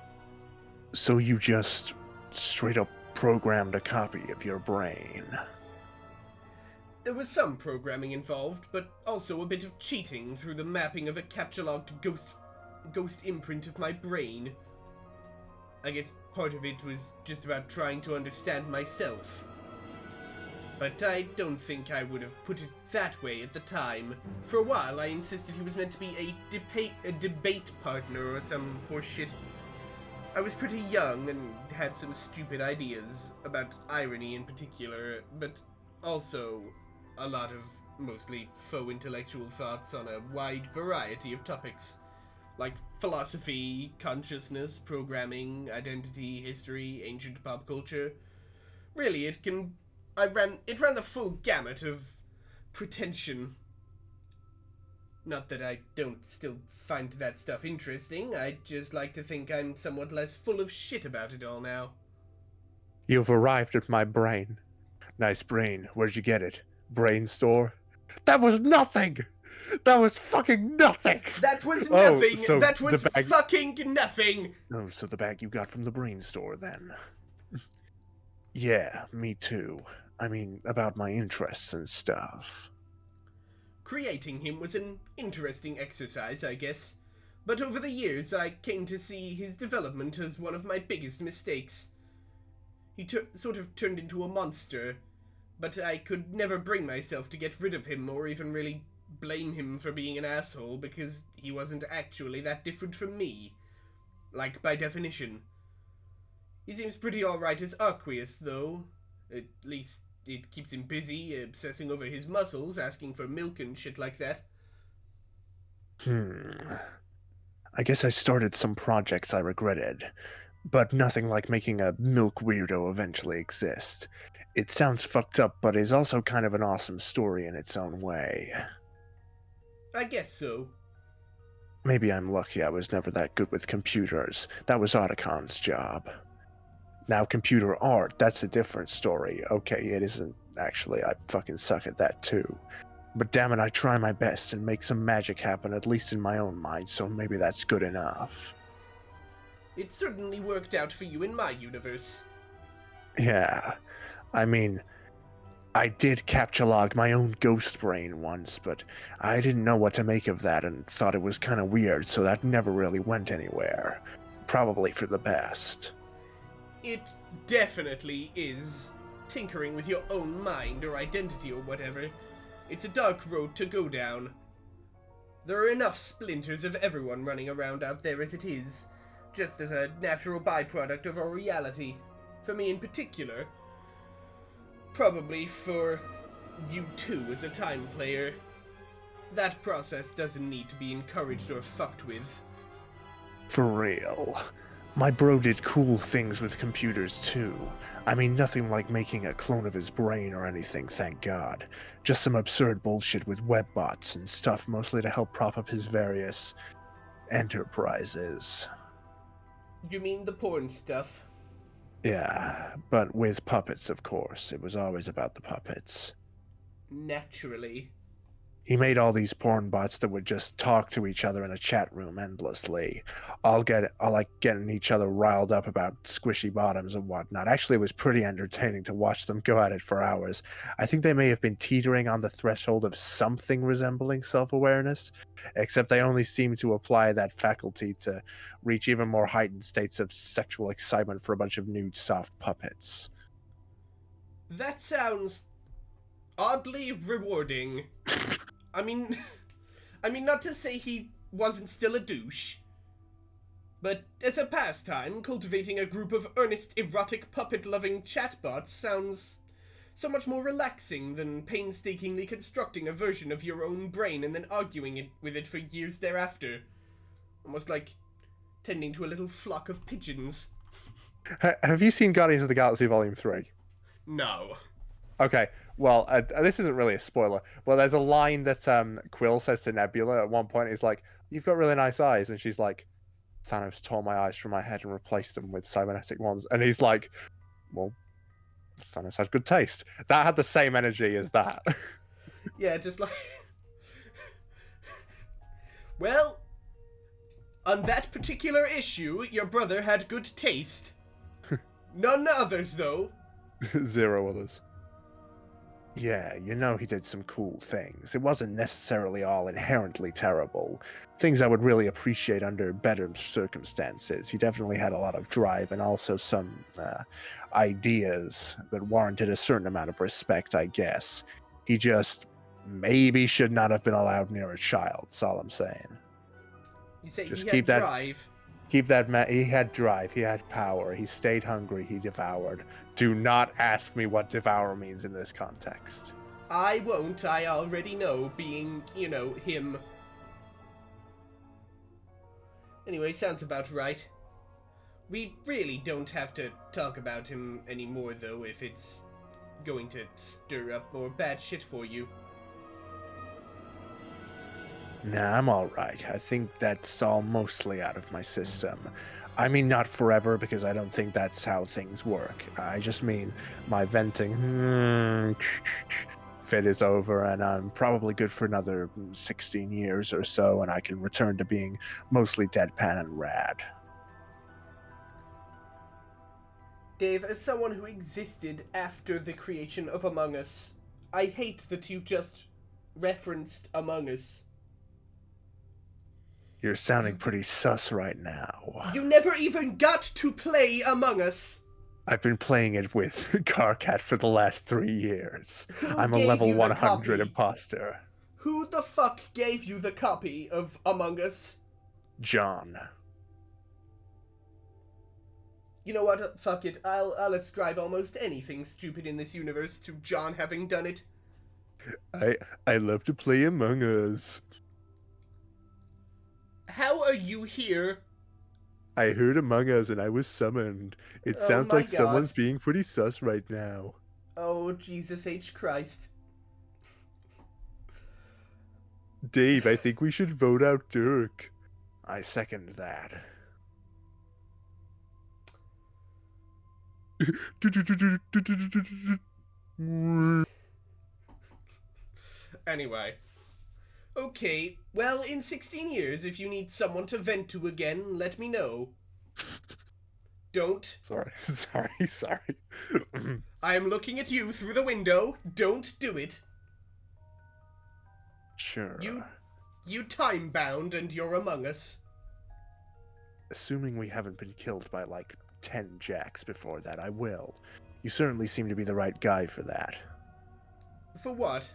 [SPEAKER 2] So you just straight up programmed a copy of your brain?
[SPEAKER 1] There was some programming involved, but also a bit of cheating through the mapping of a capture-logged ghost imprint of my brain. I guess part of it was just about trying to understand myself. But I don't think I would have put it that way at the time. For a while I insisted he was meant to be a debate partner or some horseshit. I was pretty young and had some stupid ideas, about irony in particular, but also a lot of mostly faux intellectual thoughts on a wide variety of topics. Like philosophy, consciousness, programming, identity, history, ancient pop culture. Really, it ran the full gamut of pretension. Not that I don't still find that stuff interesting, I just like to think I'm somewhat less full of shit about it all now.
[SPEAKER 2] You've arrived at my brain. Nice brain. Where'd you get it? Brain store? That was nothing! That was fucking nothing!
[SPEAKER 1] That was nothing!
[SPEAKER 2] So
[SPEAKER 1] that was
[SPEAKER 2] the bag...
[SPEAKER 1] fucking nothing!
[SPEAKER 2] Oh, so the bag you got from the brain store, then. Yeah, me too. I mean, about my interests and stuff.
[SPEAKER 1] Creating him was an interesting exercise, I guess. But over the years, I came to see his development as one of my biggest mistakes. He sort of turned into a monster, but I could never bring myself to get rid of him or even really blame him for being an asshole because he wasn't actually that different from me. Like, by definition. He seems pretty alright as Aqueous, though. At least it keeps him busy, obsessing over his muscles, asking for milk and shit like that.
[SPEAKER 2] I guess I started some projects I regretted, but nothing like making a milk weirdo eventually exist. It sounds fucked up, but is also kind of an awesome story in its own way.
[SPEAKER 1] I guess so.
[SPEAKER 2] Maybe I'm lucky I was never that good with computers. That was Otacon's job. Now, computer art, that's a different story. Okay, it isn't actually. I fucking suck at that too. But damn it, I try my best and make some magic happen, at least in my own mind, so maybe that's good enough.
[SPEAKER 1] It certainly worked out for you in my universe.
[SPEAKER 2] Yeah, I mean, I did capture log my own ghost brain once, but I didn't know what to make of that and thought it was kind of weird, so that never really went anywhere. Probably for the best.
[SPEAKER 1] It definitely is. Tinkering with your own mind or identity or whatever. It's a dark road to go down. There are enough splinters of everyone running around out there as it is, just as a natural byproduct of our reality. For me in particular. Probably for you too as a time player. That process doesn't need to be encouraged or fucked with.
[SPEAKER 2] For real. My bro did cool things with computers too. I mean, nothing like making a clone of his brain or anything, thank God. Just some absurd bullshit with webbots and stuff, mostly to help prop up his various enterprises.
[SPEAKER 1] You mean the porn stuff?
[SPEAKER 2] Yeah, but with puppets, of course. It was always about the puppets.
[SPEAKER 1] Naturally.
[SPEAKER 2] He made all these porn bots that would just talk to each other in a chat room endlessly. All like getting each other riled up about squishy bottoms and whatnot. Actually, it was pretty entertaining to watch them go at it for hours. I think they may have been teetering on the threshold of something resembling self-awareness, except they only seemed to apply that faculty to reach even more heightened states of sexual excitement for a bunch of nude soft puppets.
[SPEAKER 1] That sounds oddly rewarding. I mean, not to say he wasn't still a douche, but as a pastime, cultivating a group of earnest, erotic, puppet-loving chatbots sounds so much more relaxing than painstakingly constructing a version of your own brain and then arguing with it for years thereafter. Almost like tending to a little flock of pigeons.
[SPEAKER 2] Have you seen Guardians of the Galaxy Volume 3?
[SPEAKER 1] No.
[SPEAKER 2] Okay, well, this isn't really a spoiler. Well, there's a line that Quill says to Nebula at one point. He's like, "You've got really nice eyes," and she's like, "Thanos tore my eyes from my head and replaced them with cybernetic ones." And he's like, "Well, Thanos had good taste." That had the same energy as that.
[SPEAKER 1] Yeah, just like... Well, on that particular issue, your brother had good taste. None others, though.
[SPEAKER 2] Zero others. Yeah, you know he did some cool things. It wasn't necessarily all inherently terrible. Things I would really appreciate under better circumstances. He definitely had a lot of drive and also some ideas that warranted a certain amount of respect, I guess. He just maybe should not have been allowed near a child, that's all I'm saying.
[SPEAKER 1] You say
[SPEAKER 2] Just
[SPEAKER 1] he
[SPEAKER 2] keep
[SPEAKER 1] had
[SPEAKER 2] that-
[SPEAKER 1] drive.
[SPEAKER 2] Keep that he had drive, he had power, he stayed hungry, he devoured. Do not ask me what devour means in this context.
[SPEAKER 1] I won't, I already know, being, you know, him. Anyway, sounds about right. We really don't have to talk about him anymore, though, if it's going to stir up more bad shit for you.
[SPEAKER 2] Nah, I'm alright. I think that's all mostly out of my system. I mean, not forever, because I don't think that's how things work. I just mean my venting fit is over, and I'm probably good for another 16 years or so, and I can return to being mostly deadpan and rad.
[SPEAKER 1] Dave, as someone who existed after the creation of Among Us, I hate that you just referenced Among Us.
[SPEAKER 2] You're sounding pretty sus right now.
[SPEAKER 1] You never even got to play Among Us!
[SPEAKER 2] I've been playing it with Carcat for the last 3 years.
[SPEAKER 1] Who
[SPEAKER 2] I'm a
[SPEAKER 1] gave
[SPEAKER 2] level
[SPEAKER 1] you the
[SPEAKER 2] 100
[SPEAKER 1] copy?
[SPEAKER 2] imposter.
[SPEAKER 1] Who the fuck gave you the copy of Among Us?
[SPEAKER 2] John.
[SPEAKER 1] You know what? Fuck it. I'll ascribe almost anything stupid in this universe to John having done it.
[SPEAKER 2] I love to play Among Us.
[SPEAKER 1] How are you here?
[SPEAKER 2] I heard Among Us and I was summoned. It
[SPEAKER 1] Oh
[SPEAKER 2] sounds
[SPEAKER 1] my
[SPEAKER 2] like
[SPEAKER 1] God.
[SPEAKER 2] someone's being pretty sus right now.
[SPEAKER 1] Oh, Jesus H. Christ.
[SPEAKER 2] Dave, I think we should vote out Dirk. I second that.
[SPEAKER 1] Anyway. Okay, well, in 16 years, if you need someone to vent to again, let me know. Don't.
[SPEAKER 2] Sorry.
[SPEAKER 1] I am looking at you through the window. Don't do it.
[SPEAKER 2] Sure.
[SPEAKER 1] You time-bound and you're among us.
[SPEAKER 2] Assuming we haven't been killed by like 10 jacks before that, I will. You certainly seem to be the right guy for that.
[SPEAKER 1] For what?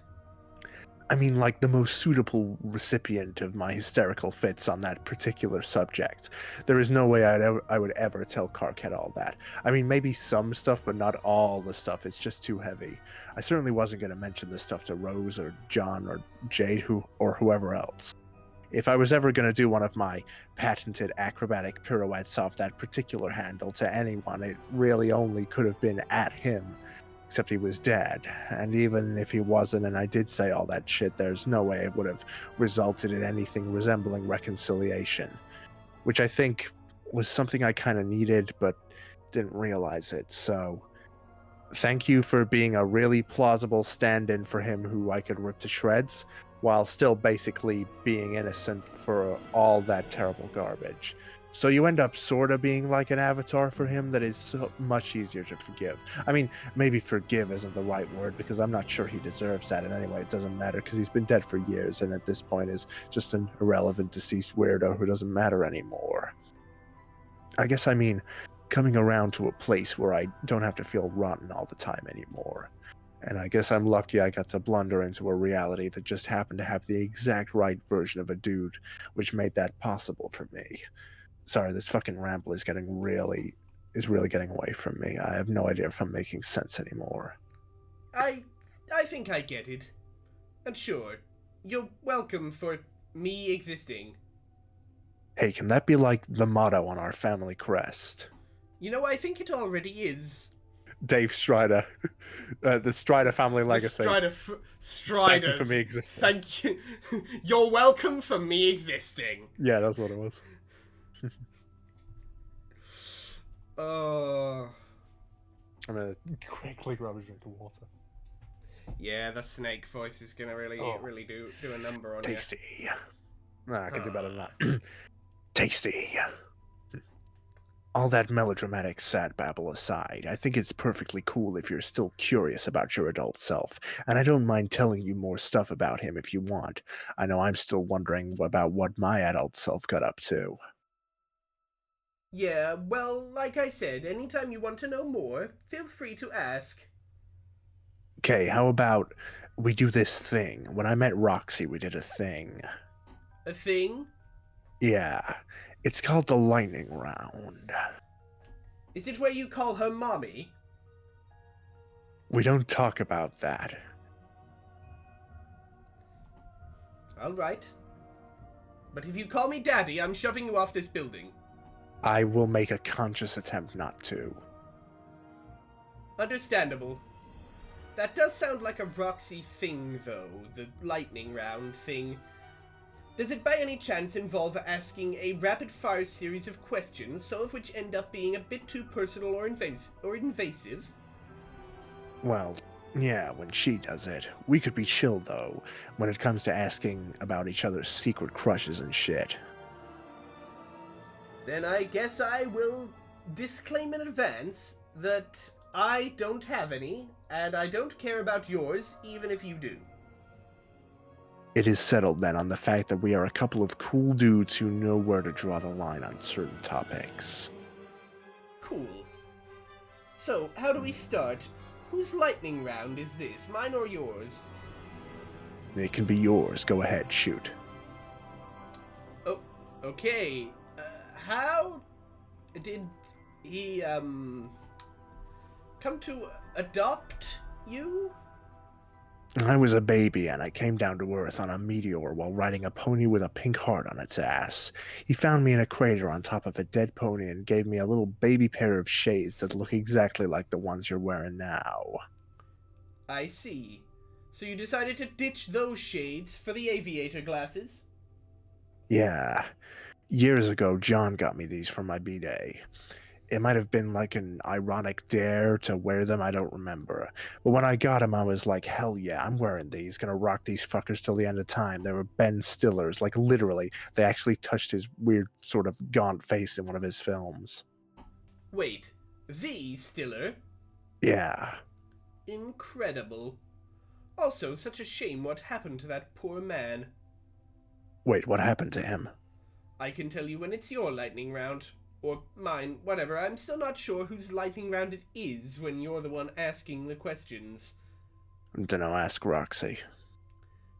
[SPEAKER 2] I mean, like the most suitable recipient of my hysterical fits on that particular subject. There is no way I would ever tell Karkat all that. I mean, maybe some stuff, but not all the stuff. It's just too heavy. I certainly wasn't going to mention this stuff to Rose or John or Jade or whoever else. If I was ever going to do one of my patented acrobatic pirouettes off that particular handle to anyone, it really only could have been at him. Except he was dead, and even if he wasn't and I did say all that shit, there's no way it would have resulted in anything resembling reconciliation. Which I think was something I kind of needed, but didn't realize it, so thank you for being a really plausible stand-in for him who I could rip to shreds, while still basically being innocent for all that terrible garbage. So you end up sort of being like an avatar for him that is so much easier to forgive. I mean, maybe forgive isn't the right word because I'm not sure he deserves that. And anyway, it doesn't matter because he's been dead for years and at this point is just an irrelevant deceased weirdo who doesn't matter anymore. I guess I mean coming around to a place where I don't have to feel rotten all the time anymore. And I guess I'm lucky I got to blunder into a reality that just happened to have the exact right version of a dude, which made that possible for me. Sorry, this fucking ramble is really getting away from me. I have no idea if I'm making sense anymore.
[SPEAKER 1] I think I get it. And sure, you're welcome for me existing.
[SPEAKER 2] Hey, can that be like the motto on our family crest?
[SPEAKER 1] You know, I think it already is.
[SPEAKER 2] Dave Strider. The Strider family legacy.
[SPEAKER 1] Striders.
[SPEAKER 2] Thank you for me existing.
[SPEAKER 1] Thank you. You're welcome for me existing.
[SPEAKER 2] Yeah, that's what it was. I'm gonna quickly grab a drink of water.
[SPEAKER 1] Yeah, the snake voice is gonna really do a number on
[SPEAKER 2] Tasty. Nah, I can do better than that. Tasty. All that melodramatic sad babble aside, I think it's perfectly cool if you're still curious about your adult self, and I don't mind telling you more stuff about him if you want. I know I'm still wondering about what my adult self got up to.
[SPEAKER 1] Yeah, well, like I said, anytime you want to know more, feel free to ask.
[SPEAKER 2] Okay, how about we do this thing? When I met Roxy, we did a thing.
[SPEAKER 1] A thing?
[SPEAKER 2] Yeah, it's called the lightning round.
[SPEAKER 1] Is it where you call her mommy?
[SPEAKER 2] We don't talk about that.
[SPEAKER 1] Alright. But if you call me daddy, I'm shoving you off this building.
[SPEAKER 2] I will make a conscious attempt not to.
[SPEAKER 1] Understandable. That does sound like a Roxy thing, though, the lightning round thing. Does it by any chance involve asking a rapid-fire series of questions, some of which end up being a bit too personal or invasive?
[SPEAKER 2] Well, yeah, when she does it. We could be chill, though, when it comes to asking about each other's secret crushes and shit.
[SPEAKER 1] Then I guess I will disclaim in advance that I don't have any, and I don't care about yours, even if you do.
[SPEAKER 2] It is settled then on the fact that we are a couple of cool dudes who know where to draw the line on certain topics.
[SPEAKER 1] Cool. So, how do we start? Whose lightning round is this, mine or yours?
[SPEAKER 2] It can be yours. Go ahead, shoot.
[SPEAKER 1] Oh, okay. How did he, come to adopt you?
[SPEAKER 2] I was a baby and I came down to Earth on a meteor while riding a pony with a pink heart on its ass. He found me in a crater on top of a dead pony and gave me a little baby pair of shades that look exactly like the ones you're wearing now.
[SPEAKER 1] I see. So you decided to ditch those shades for the aviator glasses?
[SPEAKER 2] Yeah. Years ago, John got me these for my B-Day. It might have been like an ironic dare to wear them, I don't remember. But when I got them, I was like, hell yeah, I'm wearing these. Gonna rock these fuckers till the end of time. They were Ben Stiller's. Like, literally, they actually touched his weird, sort of gaunt face in one of his films.
[SPEAKER 1] Wait, the Stiller?
[SPEAKER 2] Yeah.
[SPEAKER 1] Incredible. Also, such a shame what happened to that poor man.
[SPEAKER 2] Wait, what happened to him?
[SPEAKER 1] I can tell you when it's your lightning round. Or mine, whatever. I'm still not sure whose lightning round it is when you're the one asking the questions.
[SPEAKER 2] Dunno, ask Roxy.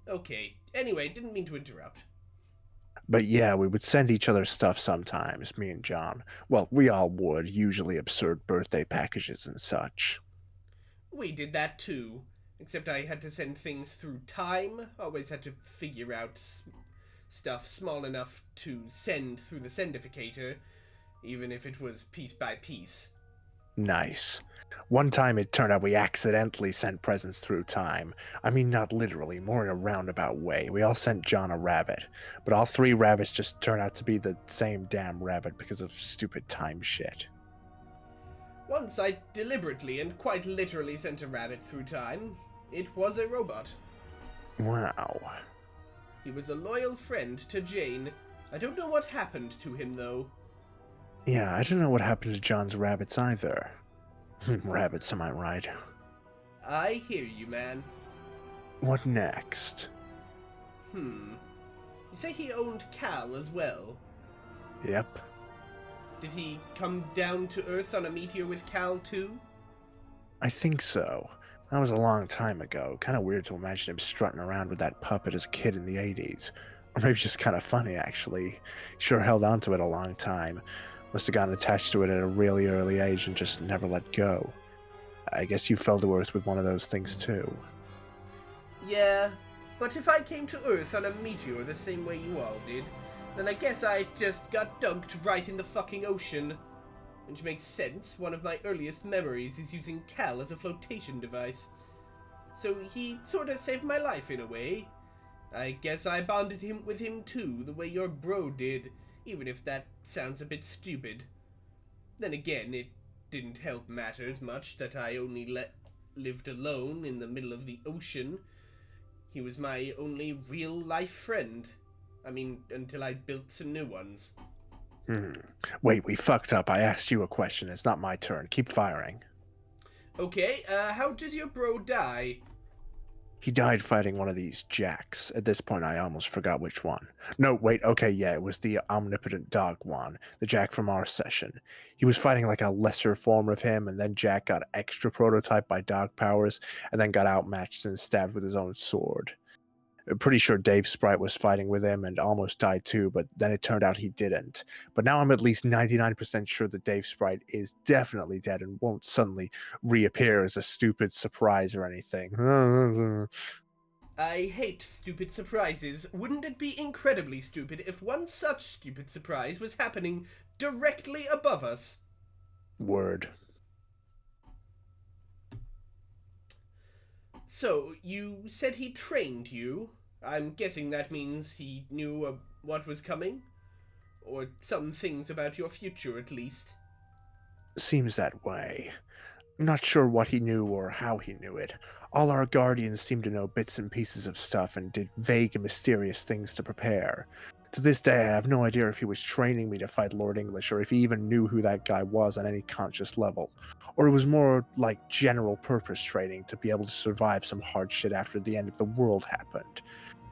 [SPEAKER 1] Okay, anyway, didn't mean to interrupt.
[SPEAKER 2] But yeah, we would send each other stuff sometimes, me and John. Well, we all would, usually absurd birthday packages and such.
[SPEAKER 1] We did that too. Except I had to send things through time. Always had to figure out stuff small enough to send through the sendificator, even if it was piece by piece.
[SPEAKER 2] Nice. One time it turned out we accidentally sent presents through time. I mean, not literally, more in a roundabout way. We all sent John a rabbit, but all 3 rabbits just turned out to be the same damn rabbit because of stupid time shit.
[SPEAKER 1] Once I deliberately and quite literally sent a rabbit through time. It was a robot.
[SPEAKER 2] Wow.
[SPEAKER 1] He was a loyal friend to Jane. I don't know what happened to him, though.
[SPEAKER 2] Yeah, I don't know what happened to John's rabbits either. Rabbits, am I right?
[SPEAKER 1] I hear you, man.
[SPEAKER 2] What next?
[SPEAKER 1] You say he owned Cal as well?
[SPEAKER 2] Yep.
[SPEAKER 1] Did he come down to Earth on a meteor with Cal, too?
[SPEAKER 2] I think so. That was a long time ago. Kind of weird to imagine him strutting around with that puppet as a kid in the 80s. Or maybe just kind of funny, actually. Sure held on to it a long time. Must have gotten attached to it at a really early age and just never let go. I guess you fell to Earth with one of those things too.
[SPEAKER 1] Yeah, but if I came to Earth on a meteor the same way you all did, then I guess I just got dunked right in the fucking ocean. Which makes sense, one of my earliest memories is using Cal as a flotation device. So he sorta saved my life in a way. I guess I bonded with him too, the way your bro did, even if that sounds a bit stupid. Then again, it didn't help matters much that I only lived alone in the middle of the ocean. He was my only real-life friend. I mean, until I built some new ones.
[SPEAKER 2] Wait, we fucked up. I asked you a question. It's not my turn. Keep firing.
[SPEAKER 1] Okay, how did your bro die?
[SPEAKER 2] He died fighting one of these jacks. At this point, I almost forgot which one. No, wait, okay, yeah, it was the omnipotent dog one, the Jack from our session. He was fighting like a lesser form of him, and then Jack got extra prototyped by dog powers, and then got outmatched and stabbed with his own sword. I'm pretty sure Dave Sprite was fighting with him and almost died too, but then it turned out he didn't. But now I'm at least 99% sure that Dave Sprite is definitely dead and won't suddenly reappear as a stupid surprise or anything.
[SPEAKER 1] I hate stupid surprises. Wouldn't it be incredibly stupid if one such stupid surprise was happening directly above us?
[SPEAKER 2] Word.
[SPEAKER 1] So, you said he trained you? I'm guessing that means he knew what was coming? Or some things about your future, at least.
[SPEAKER 2] Seems that way. Not sure what he knew or how he knew it. All our guardians seemed to know bits and pieces of stuff and did vague and mysterious things to prepare. To this day, I have no idea if he was training me to fight Lord English or if he even knew who that guy was on any conscious level. Or it was more like general purpose training to be able to survive some hard shit after the end of the world happened.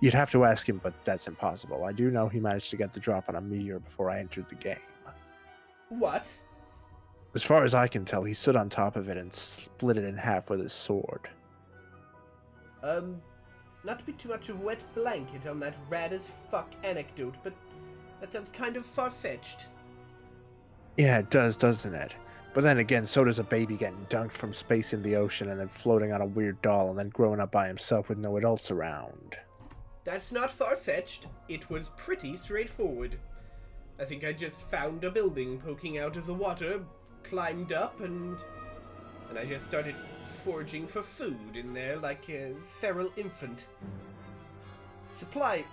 [SPEAKER 2] You'd have to ask him, but that's impossible. I do know he managed to get the drop on a meteor before I entered the game.
[SPEAKER 1] What?
[SPEAKER 2] As far as I can tell, he stood on top of it and split it in half with his sword.
[SPEAKER 1] Not to be too much of a wet blanket on that rad-as-fuck anecdote, but that sounds kind of far-fetched.
[SPEAKER 2] Yeah, it does, doesn't it? But then again, so does a baby getting dunked from space in the ocean and then floating on a weird doll and then growing up by himself with no adults around.
[SPEAKER 1] That's not far-fetched. It was pretty straightforward. I think I just found a building poking out of the water, climbed up, and and I just started foraging for food in there like a feral infant. Supplies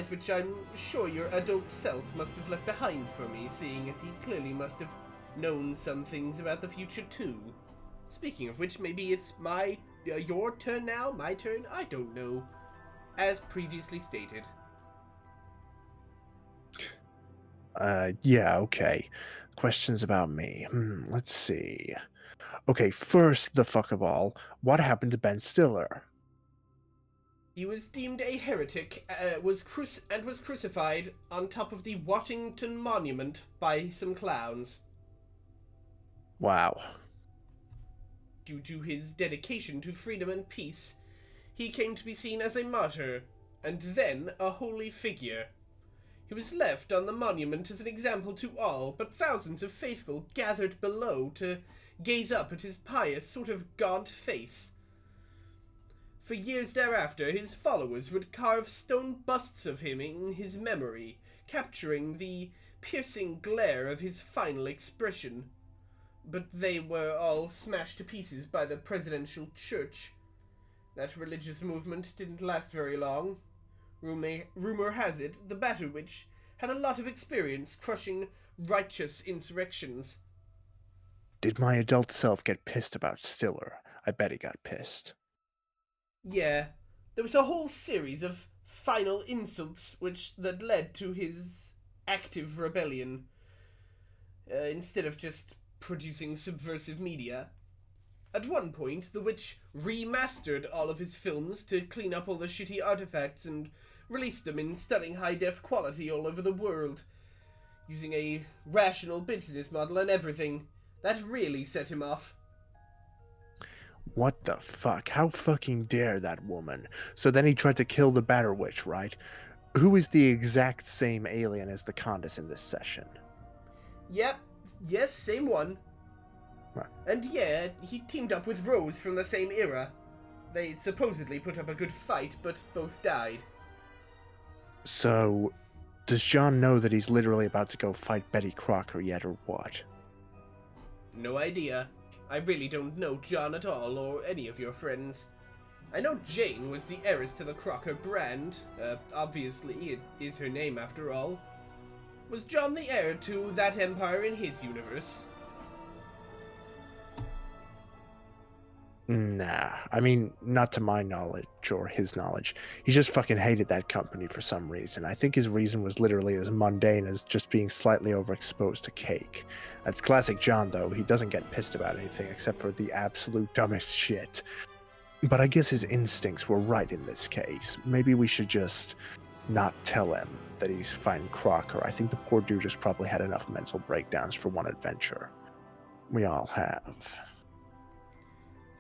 [SPEAKER 1] which I'm sure your adult self must have left behind for me, seeing as he clearly must have known some things about the future too. Speaking of which, maybe it's your turn now? My turn? I don't know. As previously stated.
[SPEAKER 2] Yeah, okay. Questions about me. Let's see. Okay, first, the fuck of all, what happened to Ben Stiller?
[SPEAKER 1] He was deemed a heretic, was crucified on top of the Washington Monument by some clowns.
[SPEAKER 2] Wow.
[SPEAKER 1] Due to his dedication to freedom and peace, he came to be seen as a martyr, and then a holy figure. He was left on the monument as an example to all, but thousands of faithful gathered below to gaze up at his pious, sort of gaunt face. For years thereafter, his followers would carve stone busts of him in his memory, capturing the piercing glare of his final expression. But they were all smashed to pieces by the presidential church. That religious movement didn't last very long. Rumor has it, the Battle Witch had a lot of experience crushing righteous insurrections.
[SPEAKER 2] Did my adult self get pissed about Stiller? I bet he got pissed.
[SPEAKER 1] Yeah, there was a whole series of final insults that led to his active rebellion. Instead of just producing subversive media. At one point, the witch remastered all of his films to clean up all the shitty artifacts and released them in stunning high-def quality all over the world, using a rational business model and everything. That really set him off.
[SPEAKER 2] What the fuck? How fucking dare that woman? So then he tried to kill the Batter Witch, right? Who is the exact same alien as the Condis in this session?
[SPEAKER 1] Yep, yes, same one.
[SPEAKER 2] Right.
[SPEAKER 1] And yeah, he teamed up with Rose from the same era. They supposedly put up a good fight, but both died.
[SPEAKER 2] So, does John know that he's literally about to go fight Betty Crocker yet, or what?
[SPEAKER 1] No idea. I really don't know John at all, or any of your friends. I know Jane was the heiress to the Crocker brand. Obviously, it is her name after all. Was John the heir to that empire in his universe?
[SPEAKER 2] Nah, I mean, not to my knowledge or his knowledge. He just fucking hated that company for some reason. I think his reason was literally as mundane as just being slightly overexposed to cake. That's classic John, though. He doesn't get pissed about anything except for the absolute dumbest shit. But I guess his instincts were right in this case. Maybe we should just not tell him that he's fighting Crocker. I think the poor dude has probably had enough mental breakdowns for one adventure. We all have.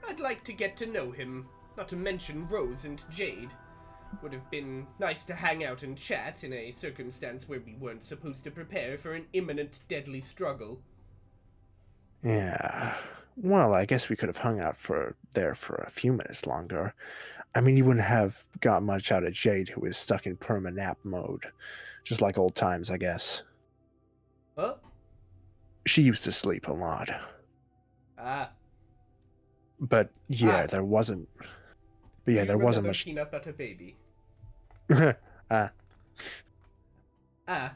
[SPEAKER 1] I'd like to get to know him, not to mention Rose and Jade. Would have been nice to hang out and chat in a circumstance where we weren't supposed to prepare for an imminent deadly struggle.
[SPEAKER 2] Yeah. Well, I guess we could have hung out there for a few minutes longer. I mean, you wouldn't have got much out of Jade, who is stuck in perma-nap mode. Just like old times, I guess.
[SPEAKER 1] Huh?
[SPEAKER 2] She used to sleep a lot.
[SPEAKER 1] Ah.
[SPEAKER 2] But yeah, there wasn't. But yeah, there wasn't much.
[SPEAKER 1] Peanut butter baby.
[SPEAKER 2] Ah,
[SPEAKER 1] Ah.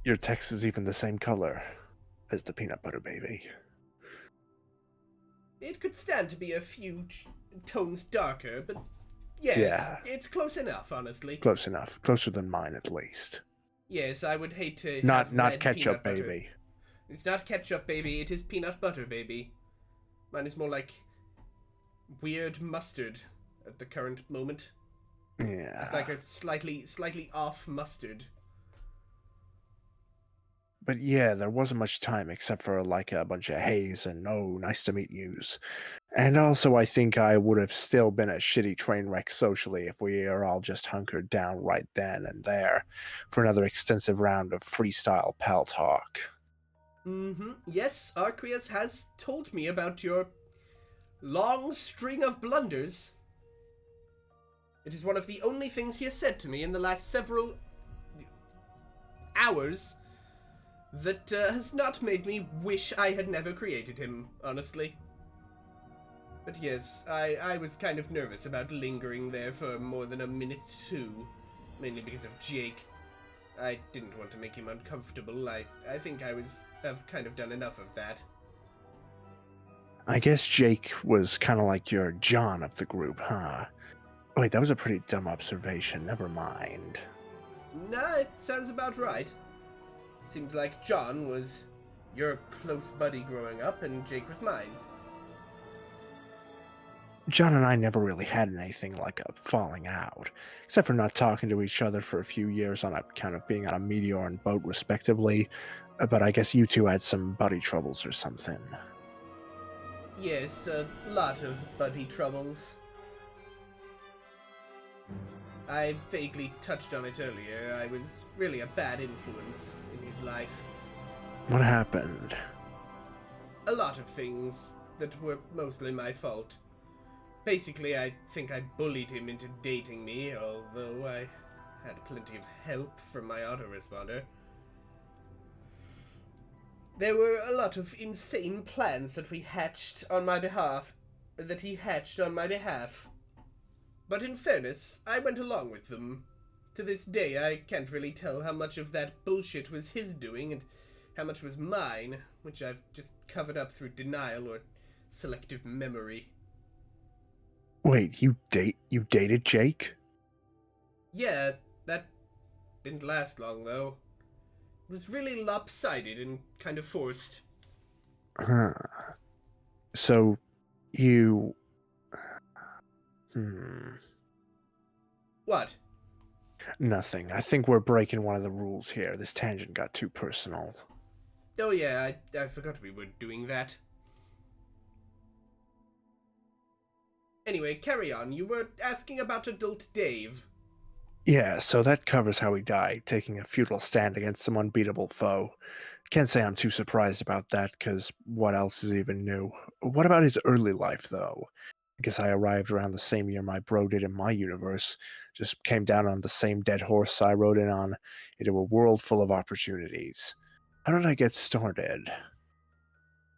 [SPEAKER 2] your text is even the same color as the peanut butter baby.
[SPEAKER 1] It could stand to be a few tones darker, but yes,
[SPEAKER 2] Yeah.
[SPEAKER 1] It's close enough, honestly.
[SPEAKER 2] Close enough. Closer than mine, at least.
[SPEAKER 1] Yes, I would hate to
[SPEAKER 2] Not
[SPEAKER 1] have red
[SPEAKER 2] ketchup,
[SPEAKER 1] peanut butter.
[SPEAKER 2] baby.
[SPEAKER 1] It's not ketchup, baby. It is peanut butter, baby. Mine is more like weird mustard at the current moment.
[SPEAKER 2] Yeah.
[SPEAKER 1] It's like a slightly off mustard.
[SPEAKER 2] But yeah, there wasn't much time except for like a bunch of haze and oh, nice to meet yous. And also, I think I would have still been a shitty train wreck socially if we are all just hunkered down right then and there for another extensive round of freestyle pal talk.
[SPEAKER 1] Mm-hmm. Yes, Arcrias has told me about your long string of blunders. It is one of the only things he has said to me in the last several hours that has not made me wish I had never created him, honestly. But yes, I was kind of nervous about lingering there for more than a minute too, mainly because of Jake. I didn't want to make him uncomfortable. I think I've kind of done enough of that.
[SPEAKER 2] I guess Jake was kind of like your John of the group, huh? Wait, that was a pretty dumb observation. Never mind.
[SPEAKER 1] Nah, it sounds about right. Seems like John was your close buddy growing up, and Jake was mine.
[SPEAKER 2] John and I never really had anything like a falling out, except for not talking to each other for a few years on account of being on a meteor and boat, respectively. But I guess you two had some buddy troubles or something.
[SPEAKER 1] Yes, a lot of buddy troubles. I vaguely touched on it earlier. I was really a bad influence in his life.
[SPEAKER 2] What happened?
[SPEAKER 1] A lot of things that were mostly my fault. Basically, I think I bullied him into dating me, although I had plenty of help from my autoresponder. There were a lot of insane plans that he hatched on my behalf. But in fairness, I went along with them. To this day, I can't really tell how much of that bullshit was his doing and how much was mine, which I've just covered up through denial or selective memory.
[SPEAKER 2] Wait, you dated Jake?
[SPEAKER 1] Yeah, that didn't last long, though. It was really lopsided and kind of forced.
[SPEAKER 2] Huh. So, you...
[SPEAKER 1] What?
[SPEAKER 2] Nothing. I think we're breaking one of the rules here. This tangent got too personal.
[SPEAKER 1] Oh yeah, I forgot we were doing that. Anyway, carry on. You were asking about adult Dave.
[SPEAKER 2] Yeah, so that covers how he died, taking a futile stand against some unbeatable foe. Can't say I'm too surprised about that, because what else is even new? What about his early life, though? I guess I arrived around the same year my bro did in my universe. Just came down on the same dead horse I rode in on, into a world full of opportunities. How did I get started?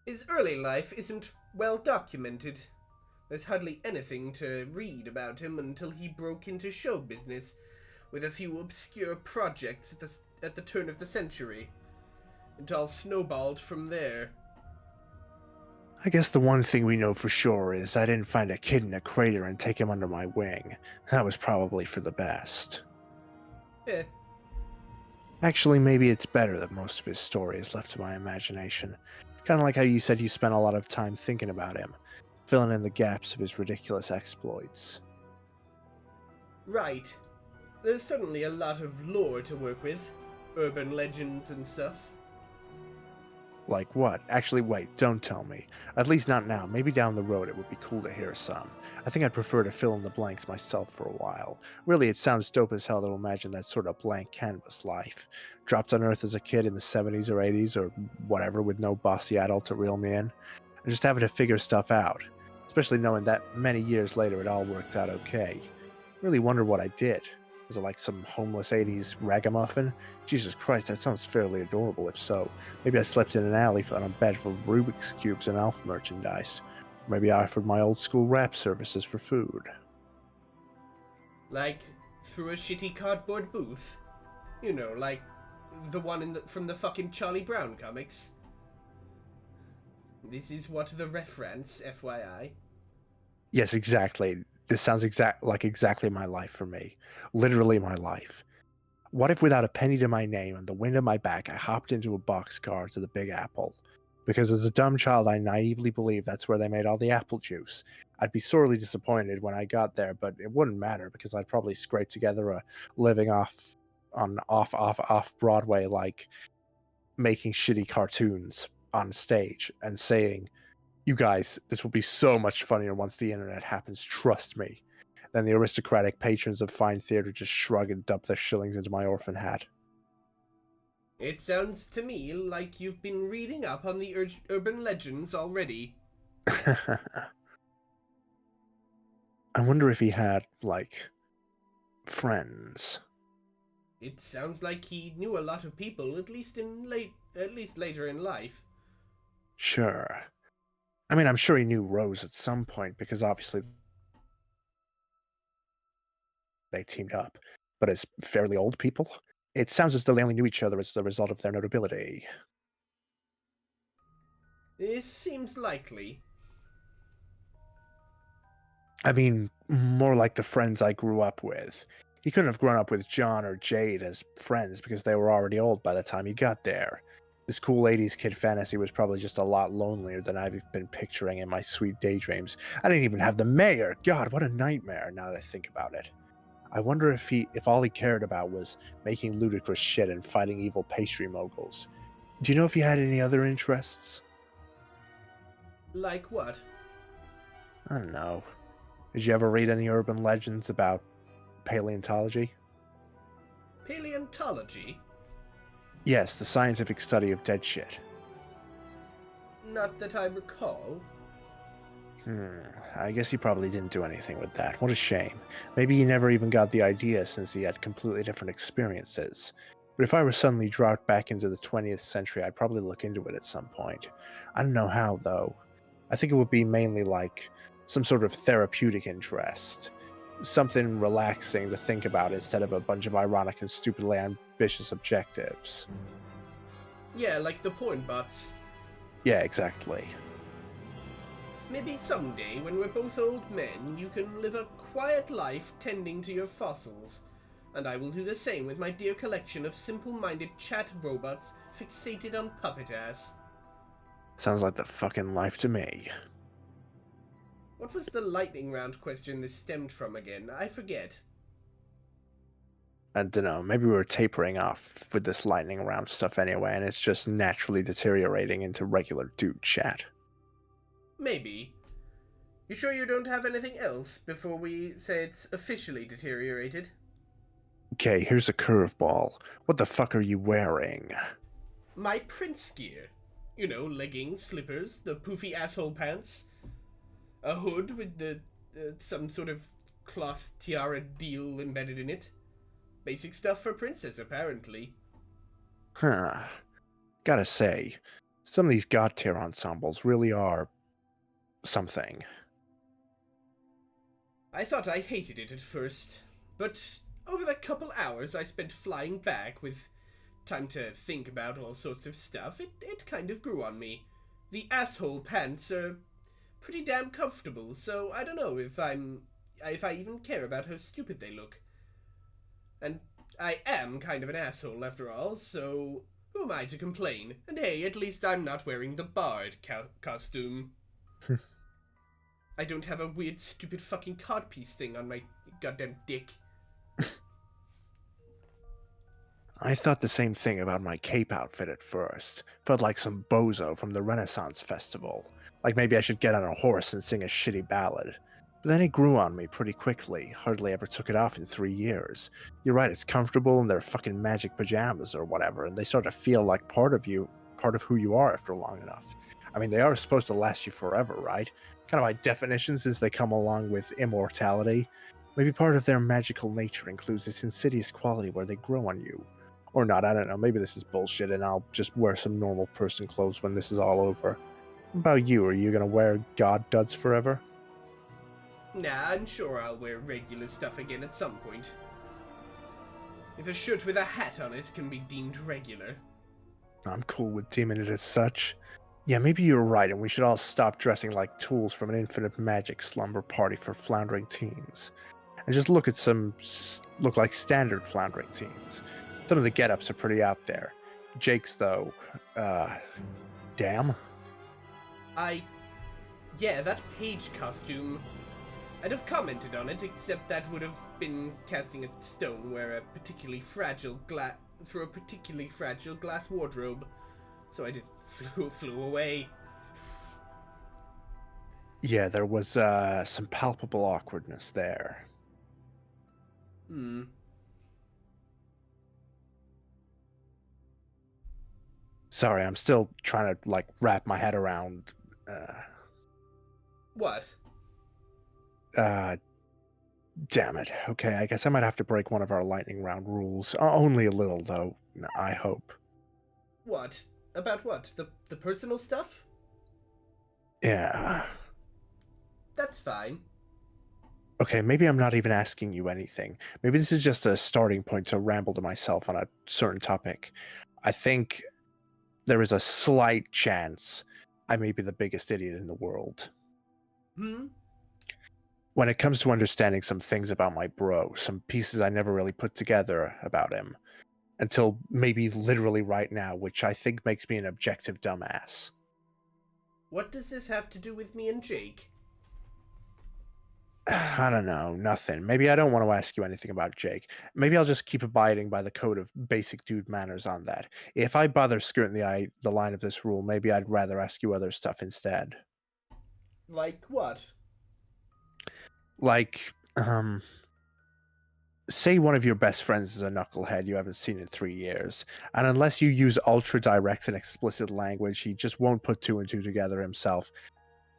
[SPEAKER 1] His early life isn't well documented. There's hardly anything to read about him until he broke into show business with a few obscure projects at the turn of the century. It all snowballed from there.
[SPEAKER 2] I guess the one thing we know for sure is I didn't find a kid in a crater and take him under my wing. That was probably for the best.
[SPEAKER 1] Eh,
[SPEAKER 2] Actually, maybe it's better that most of his story is left to my imagination. Kind of like how you said you spent a lot of time thinking about him, filling in the gaps of his ridiculous exploits.
[SPEAKER 1] right. There's certainly a lot of lore to work with. Urban legends and stuff.
[SPEAKER 2] Like what? Actually, wait, don't tell me. At least not now. Maybe down the road it would be cool to hear some. I think I'd prefer to fill in the blanks myself for a while. Really, it sounds dope as hell to imagine that sort of blank canvas life. Dropped on Earth as a kid in the 70s or 80s or whatever with no bossy adult to reel me in. And just having to figure stuff out. Especially knowing that many years later it all worked out okay. Really wonder what I did. Was it like some homeless 80s ragamuffin? Jesus Christ, that sounds fairly adorable if so. Maybe I slept in an alley on a bed full of Rubik's Cubes and Elf merchandise. Maybe I offered my old school rap services for food.
[SPEAKER 1] Like, through a shitty cardboard booth. You know, like the one from the fucking Charlie Brown comics. This is what the reference, FYI.
[SPEAKER 2] Yes, exactly. This sounds exactly my life for me. Literally my life. What if without a penny to my name and the wind at my back, I hopped into a boxcar to the Big Apple? Because as a dumb child, I naively believed that's where they made all the apple juice. I'd be sorely disappointed when I got there, but it wouldn't matter because I'd probably scrape together a living off Broadway, like making shitty cartoons on stage and saying, "You guys, this will be so much funnier once the internet happens, trust me." Then the aristocratic patrons of fine theater just shrug and dump their shillings into my orphan hat.
[SPEAKER 1] It sounds to me like you've been reading up on the urban legends already.
[SPEAKER 2] I wonder if he had, like, friends.
[SPEAKER 1] It sounds like he knew a lot of people, at least later in life.
[SPEAKER 2] Sure. I mean, I'm sure he knew Rose at some point because obviously they teamed up. But as fairly old people, it sounds as though they only knew each other as the result of their notability.
[SPEAKER 1] It seems likely.
[SPEAKER 2] I mean, more like the friends I grew up with. He couldn't have grown up with John or Jade as friends because they were already old by the time he got there. This cool 80s kid fantasy was probably just a lot lonelier than I've been picturing in my sweet daydreams. I didn't even have the mayor. God, what a nightmare now that I think about it. I wonder if all he cared about was making ludicrous shit and fighting evil pastry moguls. Do you know if he had any other interests?
[SPEAKER 1] Like what?
[SPEAKER 2] I don't know. Did you ever read any urban legends about paleontology?
[SPEAKER 1] Paleontology?
[SPEAKER 2] Yes, the scientific study of dead shit.
[SPEAKER 1] Not that I recall.
[SPEAKER 2] I guess he probably didn't do anything with that. What a shame. Maybe he never even got the idea since he had completely different experiences. But if I were suddenly dropped back into the 20th century, I'd probably look into it at some point. I don't know how, though. I think it would be mainly like some sort of therapeutic interest. Something relaxing to think about instead of a bunch of ironic and stupidly ambitious objectives.
[SPEAKER 1] Yeah, like the porn bots.
[SPEAKER 2] Yeah, exactly.
[SPEAKER 1] Maybe someday, when we're both old men, you can live a quiet life tending to your fossils. And I will do the same with my dear collection of simple-minded chat robots fixated on puppet ass.
[SPEAKER 2] Sounds like the fucking life to me.
[SPEAKER 1] What was the lightning round question this stemmed from again? I forget.
[SPEAKER 2] I don't know, maybe we were tapering off with this lightning round stuff anyway, and it's just naturally deteriorating into regular dude chat.
[SPEAKER 1] Maybe. You sure you don't have anything else before we say it's officially deteriorated?
[SPEAKER 2] Okay, here's a curveball. What the fuck are you wearing?
[SPEAKER 1] My prince gear. You know, leggings, slippers, the poofy asshole pants. A hood with some sort of cloth tiara deal embedded in it. Basic stuff for princess, apparently.
[SPEAKER 2] Huh. Gotta say, some of these god tier ensembles really are something.
[SPEAKER 1] I thought I hated it at first, but over the couple hours I spent flying back with time to think about all sorts of stuff, it kind of grew on me. The asshole pants are pretty damn comfortable, so I don't know if I even care about how stupid they look. And I am kind of an asshole after all, so who am I to complain? And hey, at least I'm not wearing the bard costume. I don't have a weird, stupid fucking codpiece thing on my goddamn dick.
[SPEAKER 2] I thought the same thing about my cape outfit at first. Felt like some bozo from the Renaissance Festival. Like maybe I should get on a horse and sing a shitty ballad. But then it grew on me pretty quickly. Hardly ever took it off in 3 years. You're right, it's comfortable and they're fucking magic pajamas or whatever, and they start to feel like part of you, part of who you are after long enough. I mean, they are supposed to last you forever, right? Kind of by definition, since they come along with immortality. Maybe part of their magical nature includes this insidious quality where they grow on you. Or not, I don't know. Maybe this is bullshit and I'll just wear some normal person clothes when this is all over. What about you? Are you gonna wear god duds forever?
[SPEAKER 1] Nah, I'm sure I'll wear regular stuff again at some point. If a shirt with a hat on it can be deemed regular.
[SPEAKER 2] I'm cool with deeming it as such. Yeah, maybe you're right, and we should all stop dressing like tools from an infinite magic slumber party for floundering teens. And just look like standard floundering teens. Some of the get-ups are pretty out there. Jake's, though, damn.
[SPEAKER 1] Yeah, that page costume. I'd have commented on it, except that would have been casting a stone through a particularly fragile glass wardrobe. So I just flew away.
[SPEAKER 2] Yeah, there was some palpable awkwardness there. Sorry, I'm still trying to wrap my head around
[SPEAKER 1] What?
[SPEAKER 2] Damn it. Okay, I guess I might have to break one of our lightning round rules. Only a little, though. I hope.
[SPEAKER 1] What? About what? The personal stuff?
[SPEAKER 2] Yeah.
[SPEAKER 1] That's fine.
[SPEAKER 2] Okay, maybe I'm not even asking you anything. Maybe this is just a starting point to ramble to myself on a certain topic. I think there is a slight chance I may be the biggest idiot in the world.
[SPEAKER 1] Hmm?
[SPEAKER 2] When it comes to understanding some things about my bro, some pieces I never really put together about him, until maybe literally right now, which I think makes me an objective dumbass.
[SPEAKER 1] What does this have to do with me and Jake?
[SPEAKER 2] I don't know, nothing. Maybe I don't want to ask you anything about Jake. Maybe I'll just keep abiding by the code of basic dude manners on that. If I bother skirting the line of this rule, maybe I'd rather ask you other stuff instead.
[SPEAKER 1] Like what?
[SPEAKER 2] Like, say one of your best friends is a knucklehead you haven't seen in 3 years, and unless you use ultra direct and explicit language, he just won't put two and two together himself.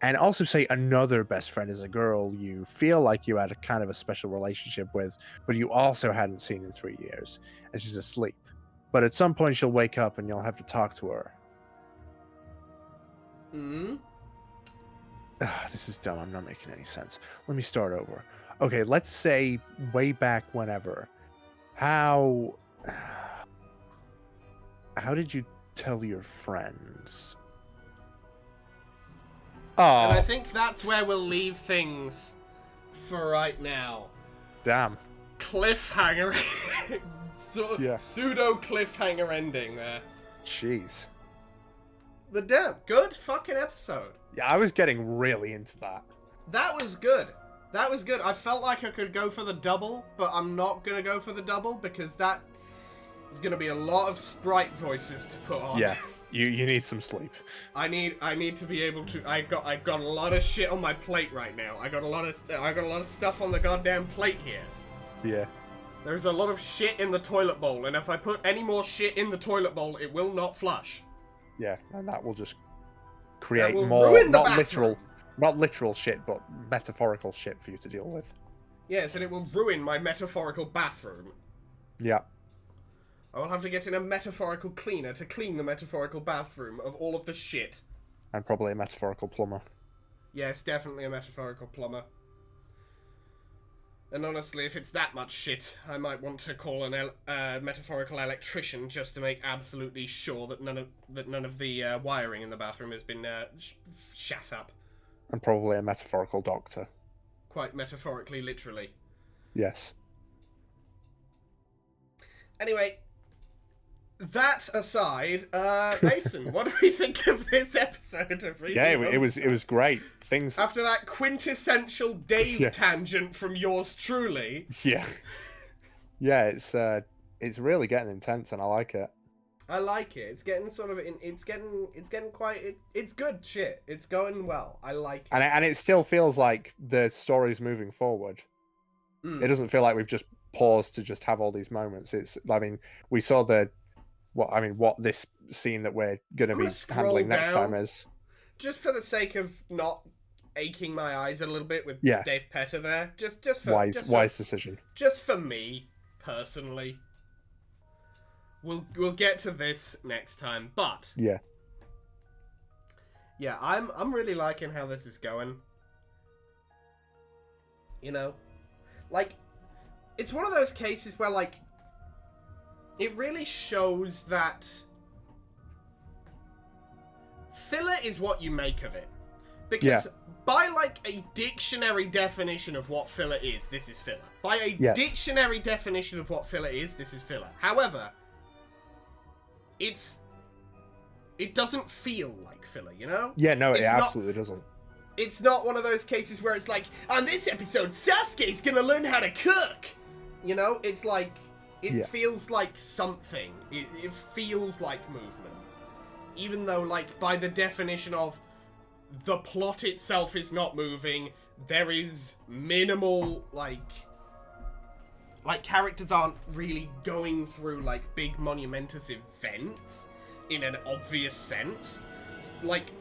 [SPEAKER 2] And also say another best friend is a girl you feel like you had a kind of a special relationship with, but you also hadn't seen in 3 years, and she's asleep. But at some point she'll wake up and you'll have to talk to her.
[SPEAKER 1] Hmm?
[SPEAKER 2] This is dumb. I'm not making any sense. Let me start over. Okay, let's say way back whenever. How did you tell your friends?
[SPEAKER 1] And I
[SPEAKER 2] Oh,
[SPEAKER 1] think that's where we'll leave things for right now.
[SPEAKER 2] damn.
[SPEAKER 1] Cliffhanger.
[SPEAKER 2] Yeah.
[SPEAKER 1] Pseudo cliffhanger ending there.
[SPEAKER 2] Jeez.
[SPEAKER 1] But damn, good fucking episode.
[SPEAKER 2] Yeah, I was getting really into that.
[SPEAKER 1] That was good. That was good. I felt like I could go for the double, but I'm not gonna go for the double because that is gonna be a lot of sprite voices to put on.
[SPEAKER 2] Yeah, you need some sleep.
[SPEAKER 1] I need to be able to. I've got a lot of shit on my plate right now. I got a lot of stuff on the goddamn plate here.
[SPEAKER 2] Yeah.
[SPEAKER 1] There's a lot of shit in the toilet bowl, and if I put any more shit in the toilet bowl, it will not flush.
[SPEAKER 2] Yeah, and that will just create
[SPEAKER 1] will
[SPEAKER 2] more
[SPEAKER 1] ruin the bathroom.
[SPEAKER 2] not literal shit, but metaphorical shit for you to deal with.
[SPEAKER 1] Yes, and it will ruin my metaphorical bathroom.
[SPEAKER 2] Yeah.
[SPEAKER 1] I will have to get in a metaphorical cleaner to clean the metaphorical bathroom of all of the shit.
[SPEAKER 2] And probably a metaphorical plumber.
[SPEAKER 1] Yes, definitely a metaphorical plumber. And honestly, if it's that much shit, I might want to call a metaphorical electrician just to make absolutely sure that none of the wiring in the bathroom has been shat up.
[SPEAKER 2] And probably a metaphorical doctor.
[SPEAKER 1] Quite metaphorically, literally.
[SPEAKER 2] Yes.
[SPEAKER 1] Anyway, that aside, Mason, what do we think of this episode of Reading
[SPEAKER 2] Yeah, it
[SPEAKER 1] Homestuck?
[SPEAKER 2] was great. Things.
[SPEAKER 1] After that quintessential Dave
[SPEAKER 2] Yeah.
[SPEAKER 1] tangent from yours truly.
[SPEAKER 2] Yeah. Yeah, it's really getting intense, and I like it.
[SPEAKER 1] I like it. It's getting sort of it's getting quite it's good shit. It's going well. I like it.
[SPEAKER 2] And it still feels like the story's moving forward.
[SPEAKER 1] Mm.
[SPEAKER 2] It doesn't feel like we've just paused to just have all these moments. I mean, we saw what this scene that we're going to
[SPEAKER 1] I'm
[SPEAKER 2] be
[SPEAKER 1] gonna scroll
[SPEAKER 2] handling next
[SPEAKER 1] down.
[SPEAKER 2] time is.
[SPEAKER 1] Just for the sake of not aching my eyes a little bit with
[SPEAKER 2] Yeah.
[SPEAKER 1] Dave Petter there. Just for
[SPEAKER 2] Wise decision.
[SPEAKER 1] Just for me personally. We'll get to this next time, but
[SPEAKER 2] Yeah.
[SPEAKER 1] yeah, I'm really liking how this is going. You know, like it's one of those cases where like it really shows that filler is what you make of it. Because by like a dictionary definition of what filler is, this is filler. By a dictionary definition of what filler is, this is filler. However, it doesn't feel like filler, you know?
[SPEAKER 2] Yeah, no, it
[SPEAKER 1] It's not-
[SPEAKER 2] absolutely doesn't.
[SPEAKER 1] It's not one of those cases where it's like, on this episode, Sasuke's gonna learn how to cook! You know, it's like, it feels like something. It feels like movement. Even though, like, by the definition of the plot itself is not moving, there is minimal, like characters aren't really going through, like, big monumentous events in an obvious sense. Like,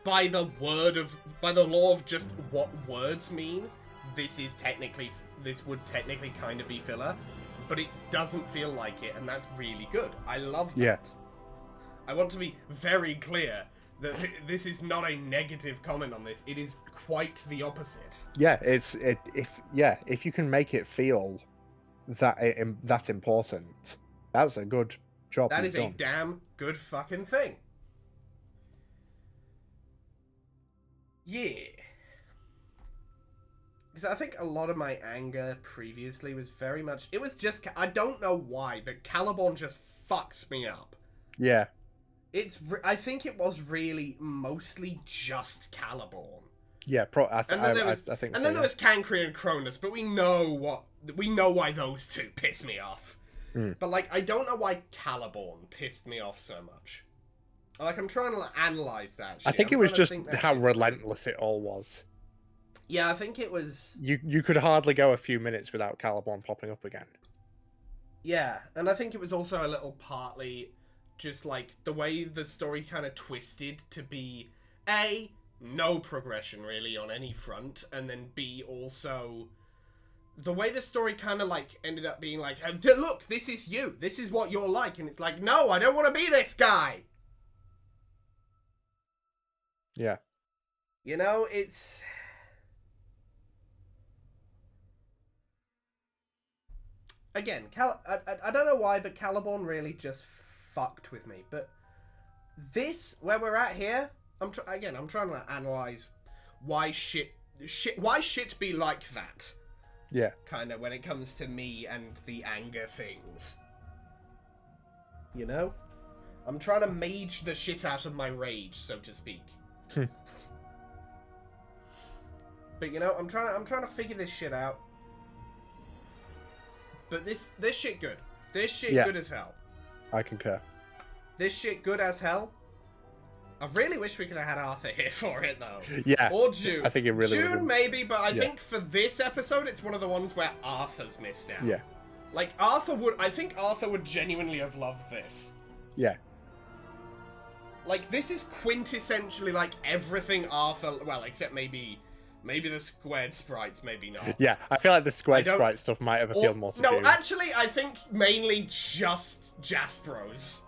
[SPEAKER 1] by the law of just what words mean, this would technically kind of be filler, but it doesn't feel like it, and that's really good. I love that.
[SPEAKER 2] Yeah.
[SPEAKER 1] I want to be very clear that this is not a negative comment on this. It is quite the opposite.
[SPEAKER 2] Yeah, if you can make it feel that important, that's a good job.
[SPEAKER 1] That
[SPEAKER 2] you've
[SPEAKER 1] is a
[SPEAKER 2] done.
[SPEAKER 1] damn good fucking thing. Yeah. Because I think a lot of my anger previously was very much... It was just... I don't know why, but Caliborn just fucks me up.
[SPEAKER 2] Yeah.
[SPEAKER 1] I think it was really mostly just Caliborn.
[SPEAKER 2] Yeah, I think
[SPEAKER 1] and then there was Cancri and Cronus, but we know why those two piss me off. But like, I don't know why Caliborn pissed me off so much. Like, I'm trying to analyze that shit.
[SPEAKER 2] I think it was just how relentless it all was.
[SPEAKER 1] Yeah, I think it was...
[SPEAKER 2] You could hardly go a few minutes without Caliborn popping up again.
[SPEAKER 1] Yeah, and I think it was also a little partly just, like, the way the story kind of twisted to be, A, no progression, really, on any front, and then B, also... The way the story kind of, like, ended up being like, look, this is you. This is what you're like. And it's like, no, I don't want to be this guy.
[SPEAKER 2] Yeah.
[SPEAKER 1] You know, it's... Again, I don't know why, but Caliborn really just fucked with me. But this, where we're at here, I'm trying to analyze why shit be like that.
[SPEAKER 2] Yeah.
[SPEAKER 1] Kind of when it comes to me and the anger things. You know? I'm trying to mage the shit out of my rage, so to speak. But you know, I'm trying to figure this shit out. But this shit good. This shit good as hell.
[SPEAKER 2] I concur.
[SPEAKER 1] This shit good as hell. I really wish we could have had Arthur here for it, though.
[SPEAKER 2] Yeah.
[SPEAKER 1] Or June.
[SPEAKER 2] I think it really
[SPEAKER 1] June,
[SPEAKER 2] would.
[SPEAKER 1] maybe, but I think for this episode, it's one of the ones where Arthur's missed out.
[SPEAKER 2] Yeah.
[SPEAKER 1] Like, I think Arthur would genuinely have loved this.
[SPEAKER 2] Yeah.
[SPEAKER 1] Like, this is quintessentially, like, everything Arthur... Well, except maybe the squared sprites, maybe not.
[SPEAKER 2] Yeah, I feel like the squared sprite stuff might have appealed more to
[SPEAKER 1] No,
[SPEAKER 2] June.
[SPEAKER 1] actually, I think mainly just Jaspros.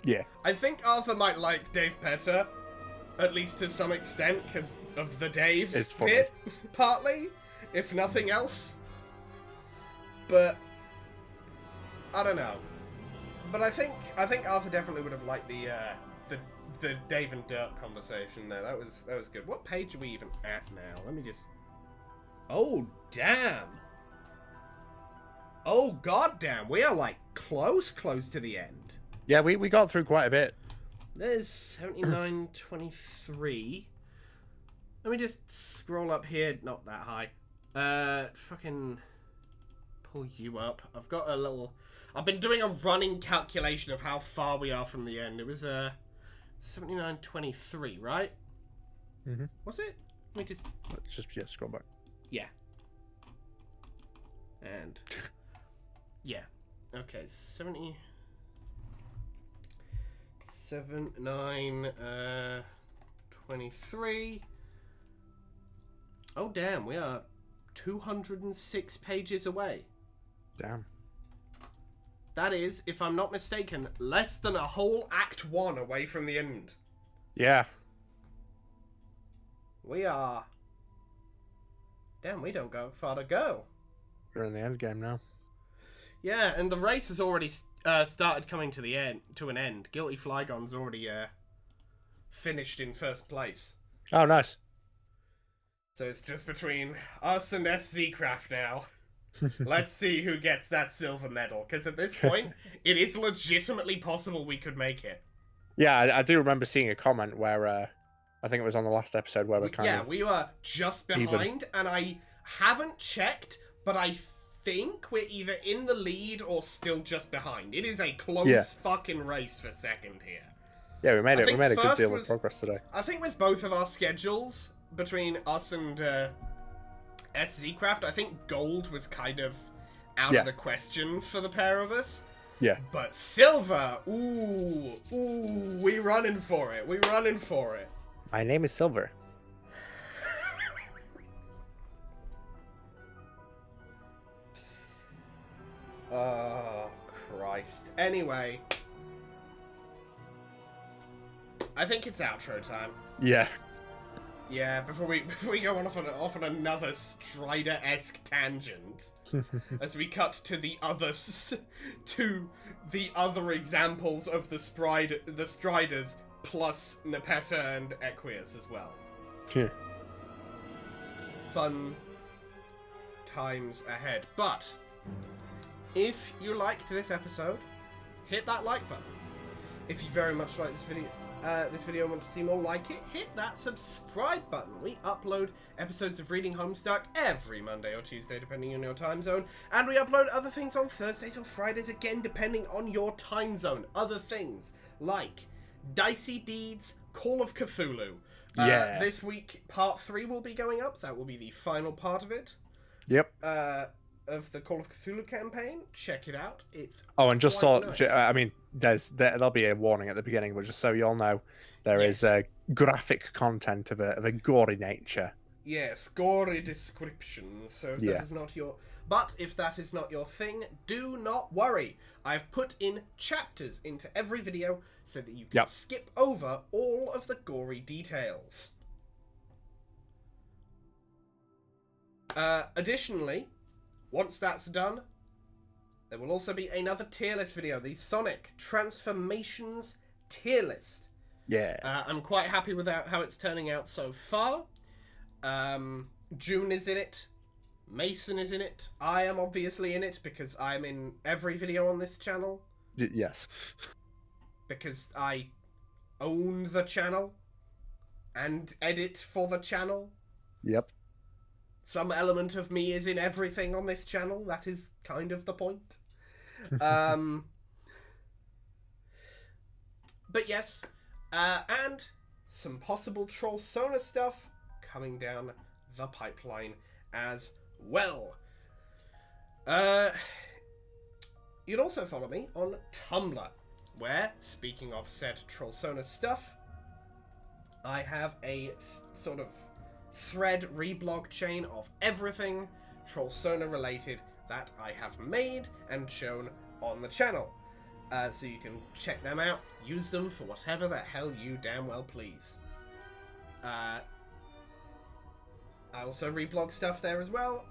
[SPEAKER 2] Yeah.
[SPEAKER 1] I think Arthur might like Dave Petter, at least to some extent, because of the Dave
[SPEAKER 2] It's funny.
[SPEAKER 1] bit, partly, if nothing else. But I don't know. But I think Arthur definitely would have liked the Dave and Dirk conversation there. That was good. What page are we even at now? Let me just... Oh, damn. Oh, goddamn. We are, like, close to the end.
[SPEAKER 2] Yeah, we got through quite a bit.
[SPEAKER 1] There's 79:23. Let me just scroll up here. Not that high. Fucking pull you up. I've got a little... I've been doing a running calculation of how far we are from the end. It was 79:23, right?
[SPEAKER 2] Mm-hmm.
[SPEAKER 1] Was it? Let me just...
[SPEAKER 2] Let's just scroll back.
[SPEAKER 1] Yeah. And... Yeah. Okay, 23. Oh, damn, we are 206 pages away.
[SPEAKER 2] Damn.
[SPEAKER 1] That is, if I'm not mistaken, less than a whole Act 1 away from the end.
[SPEAKER 2] Yeah.
[SPEAKER 1] We are... Damn, we don't go far to go.
[SPEAKER 2] We're in the end game now.
[SPEAKER 1] Yeah, and the race has already started coming to an end. Guilty Flygon's already finished in first place.
[SPEAKER 2] Oh, nice.
[SPEAKER 1] So it's just between us and SZ Craft now. Let's see who gets that silver medal, because at this point, it is legitimately possible we could make it.
[SPEAKER 2] Yeah, I do remember seeing a comment where, I think it was on the last episode where
[SPEAKER 1] we were just behind, and I haven't checked, but I think we're either in the lead or still just behind. It is a close fucking race for second here.
[SPEAKER 2] Yeah, we made a good deal of progress today.
[SPEAKER 1] I think with both of our schedules, between us and SZ Craft, I think gold was kind of out of the question for the pair of us.
[SPEAKER 2] Yeah.
[SPEAKER 1] But silver, we running for it.
[SPEAKER 2] My name is Silver.
[SPEAKER 1] Christ. Anyway, I think it's outro time.
[SPEAKER 2] Yeah.
[SPEAKER 1] Yeah, before we go off on another Strider-esque tangent, as we cut to the other examples of the Striders plus Nepeta and Equius as well.
[SPEAKER 2] Yeah.
[SPEAKER 1] Fun times ahead. But if you liked this episode, hit that like button. If you very much like this video and want to see more like it, hit that subscribe button. We upload episodes of Reading Homestuck every Monday or Tuesday, depending on your time zone. And we upload other things on Thursdays or Fridays, again, depending on your time zone. Other things like Dicey Deeds, Call of Cthulhu.
[SPEAKER 2] Yeah.
[SPEAKER 1] This week, part 3 will be going up. That will be the final part of it.
[SPEAKER 2] Yep.
[SPEAKER 1] Of the Call of Cthulhu campaign. Check it out. It's
[SPEAKER 2] Oh, and just so
[SPEAKER 1] nice.
[SPEAKER 2] I mean, there'll be a warning at the beginning, but just so you all know, there is graphic content of a gory nature.
[SPEAKER 1] Yes, gory descriptions. So if that is not your... But if that is not your thing, do not worry. I've put in chapters into every video so that you can skip over all of the gory details. Additionally, once that's done, there will also be another tier list video, the Sonic Transformations tier list.
[SPEAKER 2] Yeah.
[SPEAKER 1] I'm quite happy with how it's turning out so far. June is in it. Mason is in it. I am obviously in it because I'm in every video on this channel.
[SPEAKER 2] Yes.
[SPEAKER 1] Because I own the channel and edit for the channel.
[SPEAKER 2] Yep.
[SPEAKER 1] Some element of me is in everything on this channel. That is kind of the point. But yes, and some possible Trollsona stuff coming down the pipeline as well. You'd also follow me on Tumblr, where, speaking of said Trollsona stuff, I have a sort of thread reblog chain of everything Trollsona related that I have made and shown on the channel. So you can check them out, use them for whatever the hell you damn well please. I also reblog stuff there as well.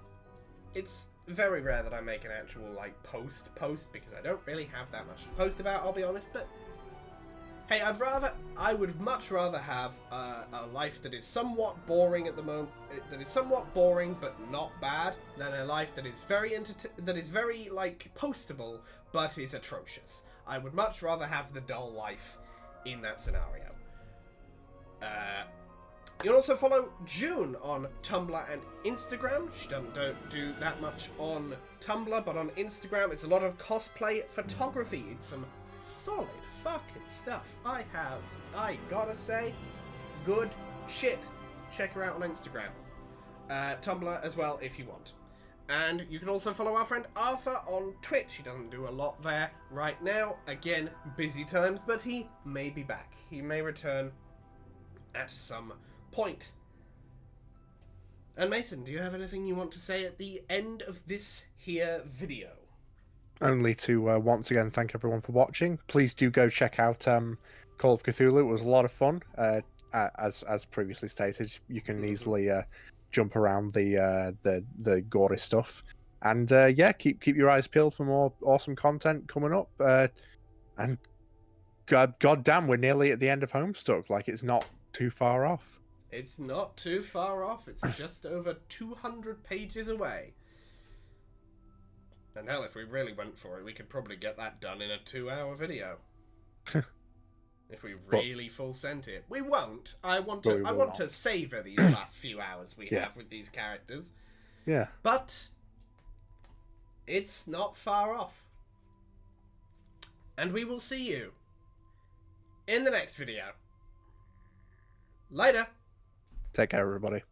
[SPEAKER 1] It's very rare that I make an actual post because I don't really have that much to post about, I'll be honest, but hey, I would much rather have a life that is somewhat boring at the moment, that is somewhat boring but not bad, than a life that is very postable but is atrocious. I would much rather have the dull life in that scenario. You'll also follow June on Tumblr and Instagram. She don't do that much on Tumblr, but on Instagram it's a lot of cosplay photography. It's some solid fucking stuff. I gotta say, good shit. Check her out on Instagram. Tumblr as well if you want. And you can also follow our friend Arthur on Twitch. He doesn't do a lot there right now. Again, busy times, but he may be back. He may return at some point. And Mason, do you have anything you want to say at the end of this here video?
[SPEAKER 2] Only to once again thank everyone for watching. Please do go check out Call of Cthulhu. It was a lot of fun. As previously stated, you can easily jump around the gory stuff, and keep your eyes peeled for more awesome content coming up. And god damn, we're nearly at the end of Homestuck. Like, it's not too far off.
[SPEAKER 1] It's not too far off. It's just over 200 pages away. And hell, if we really went for it, we could probably get that done in a 2-hour video. If we really full sent it. We won't. I want to savor these last few hours we have with these characters.
[SPEAKER 2] Yeah.
[SPEAKER 1] But it's not far off. And we will see you in the next video. Later.
[SPEAKER 2] Take care, everybody.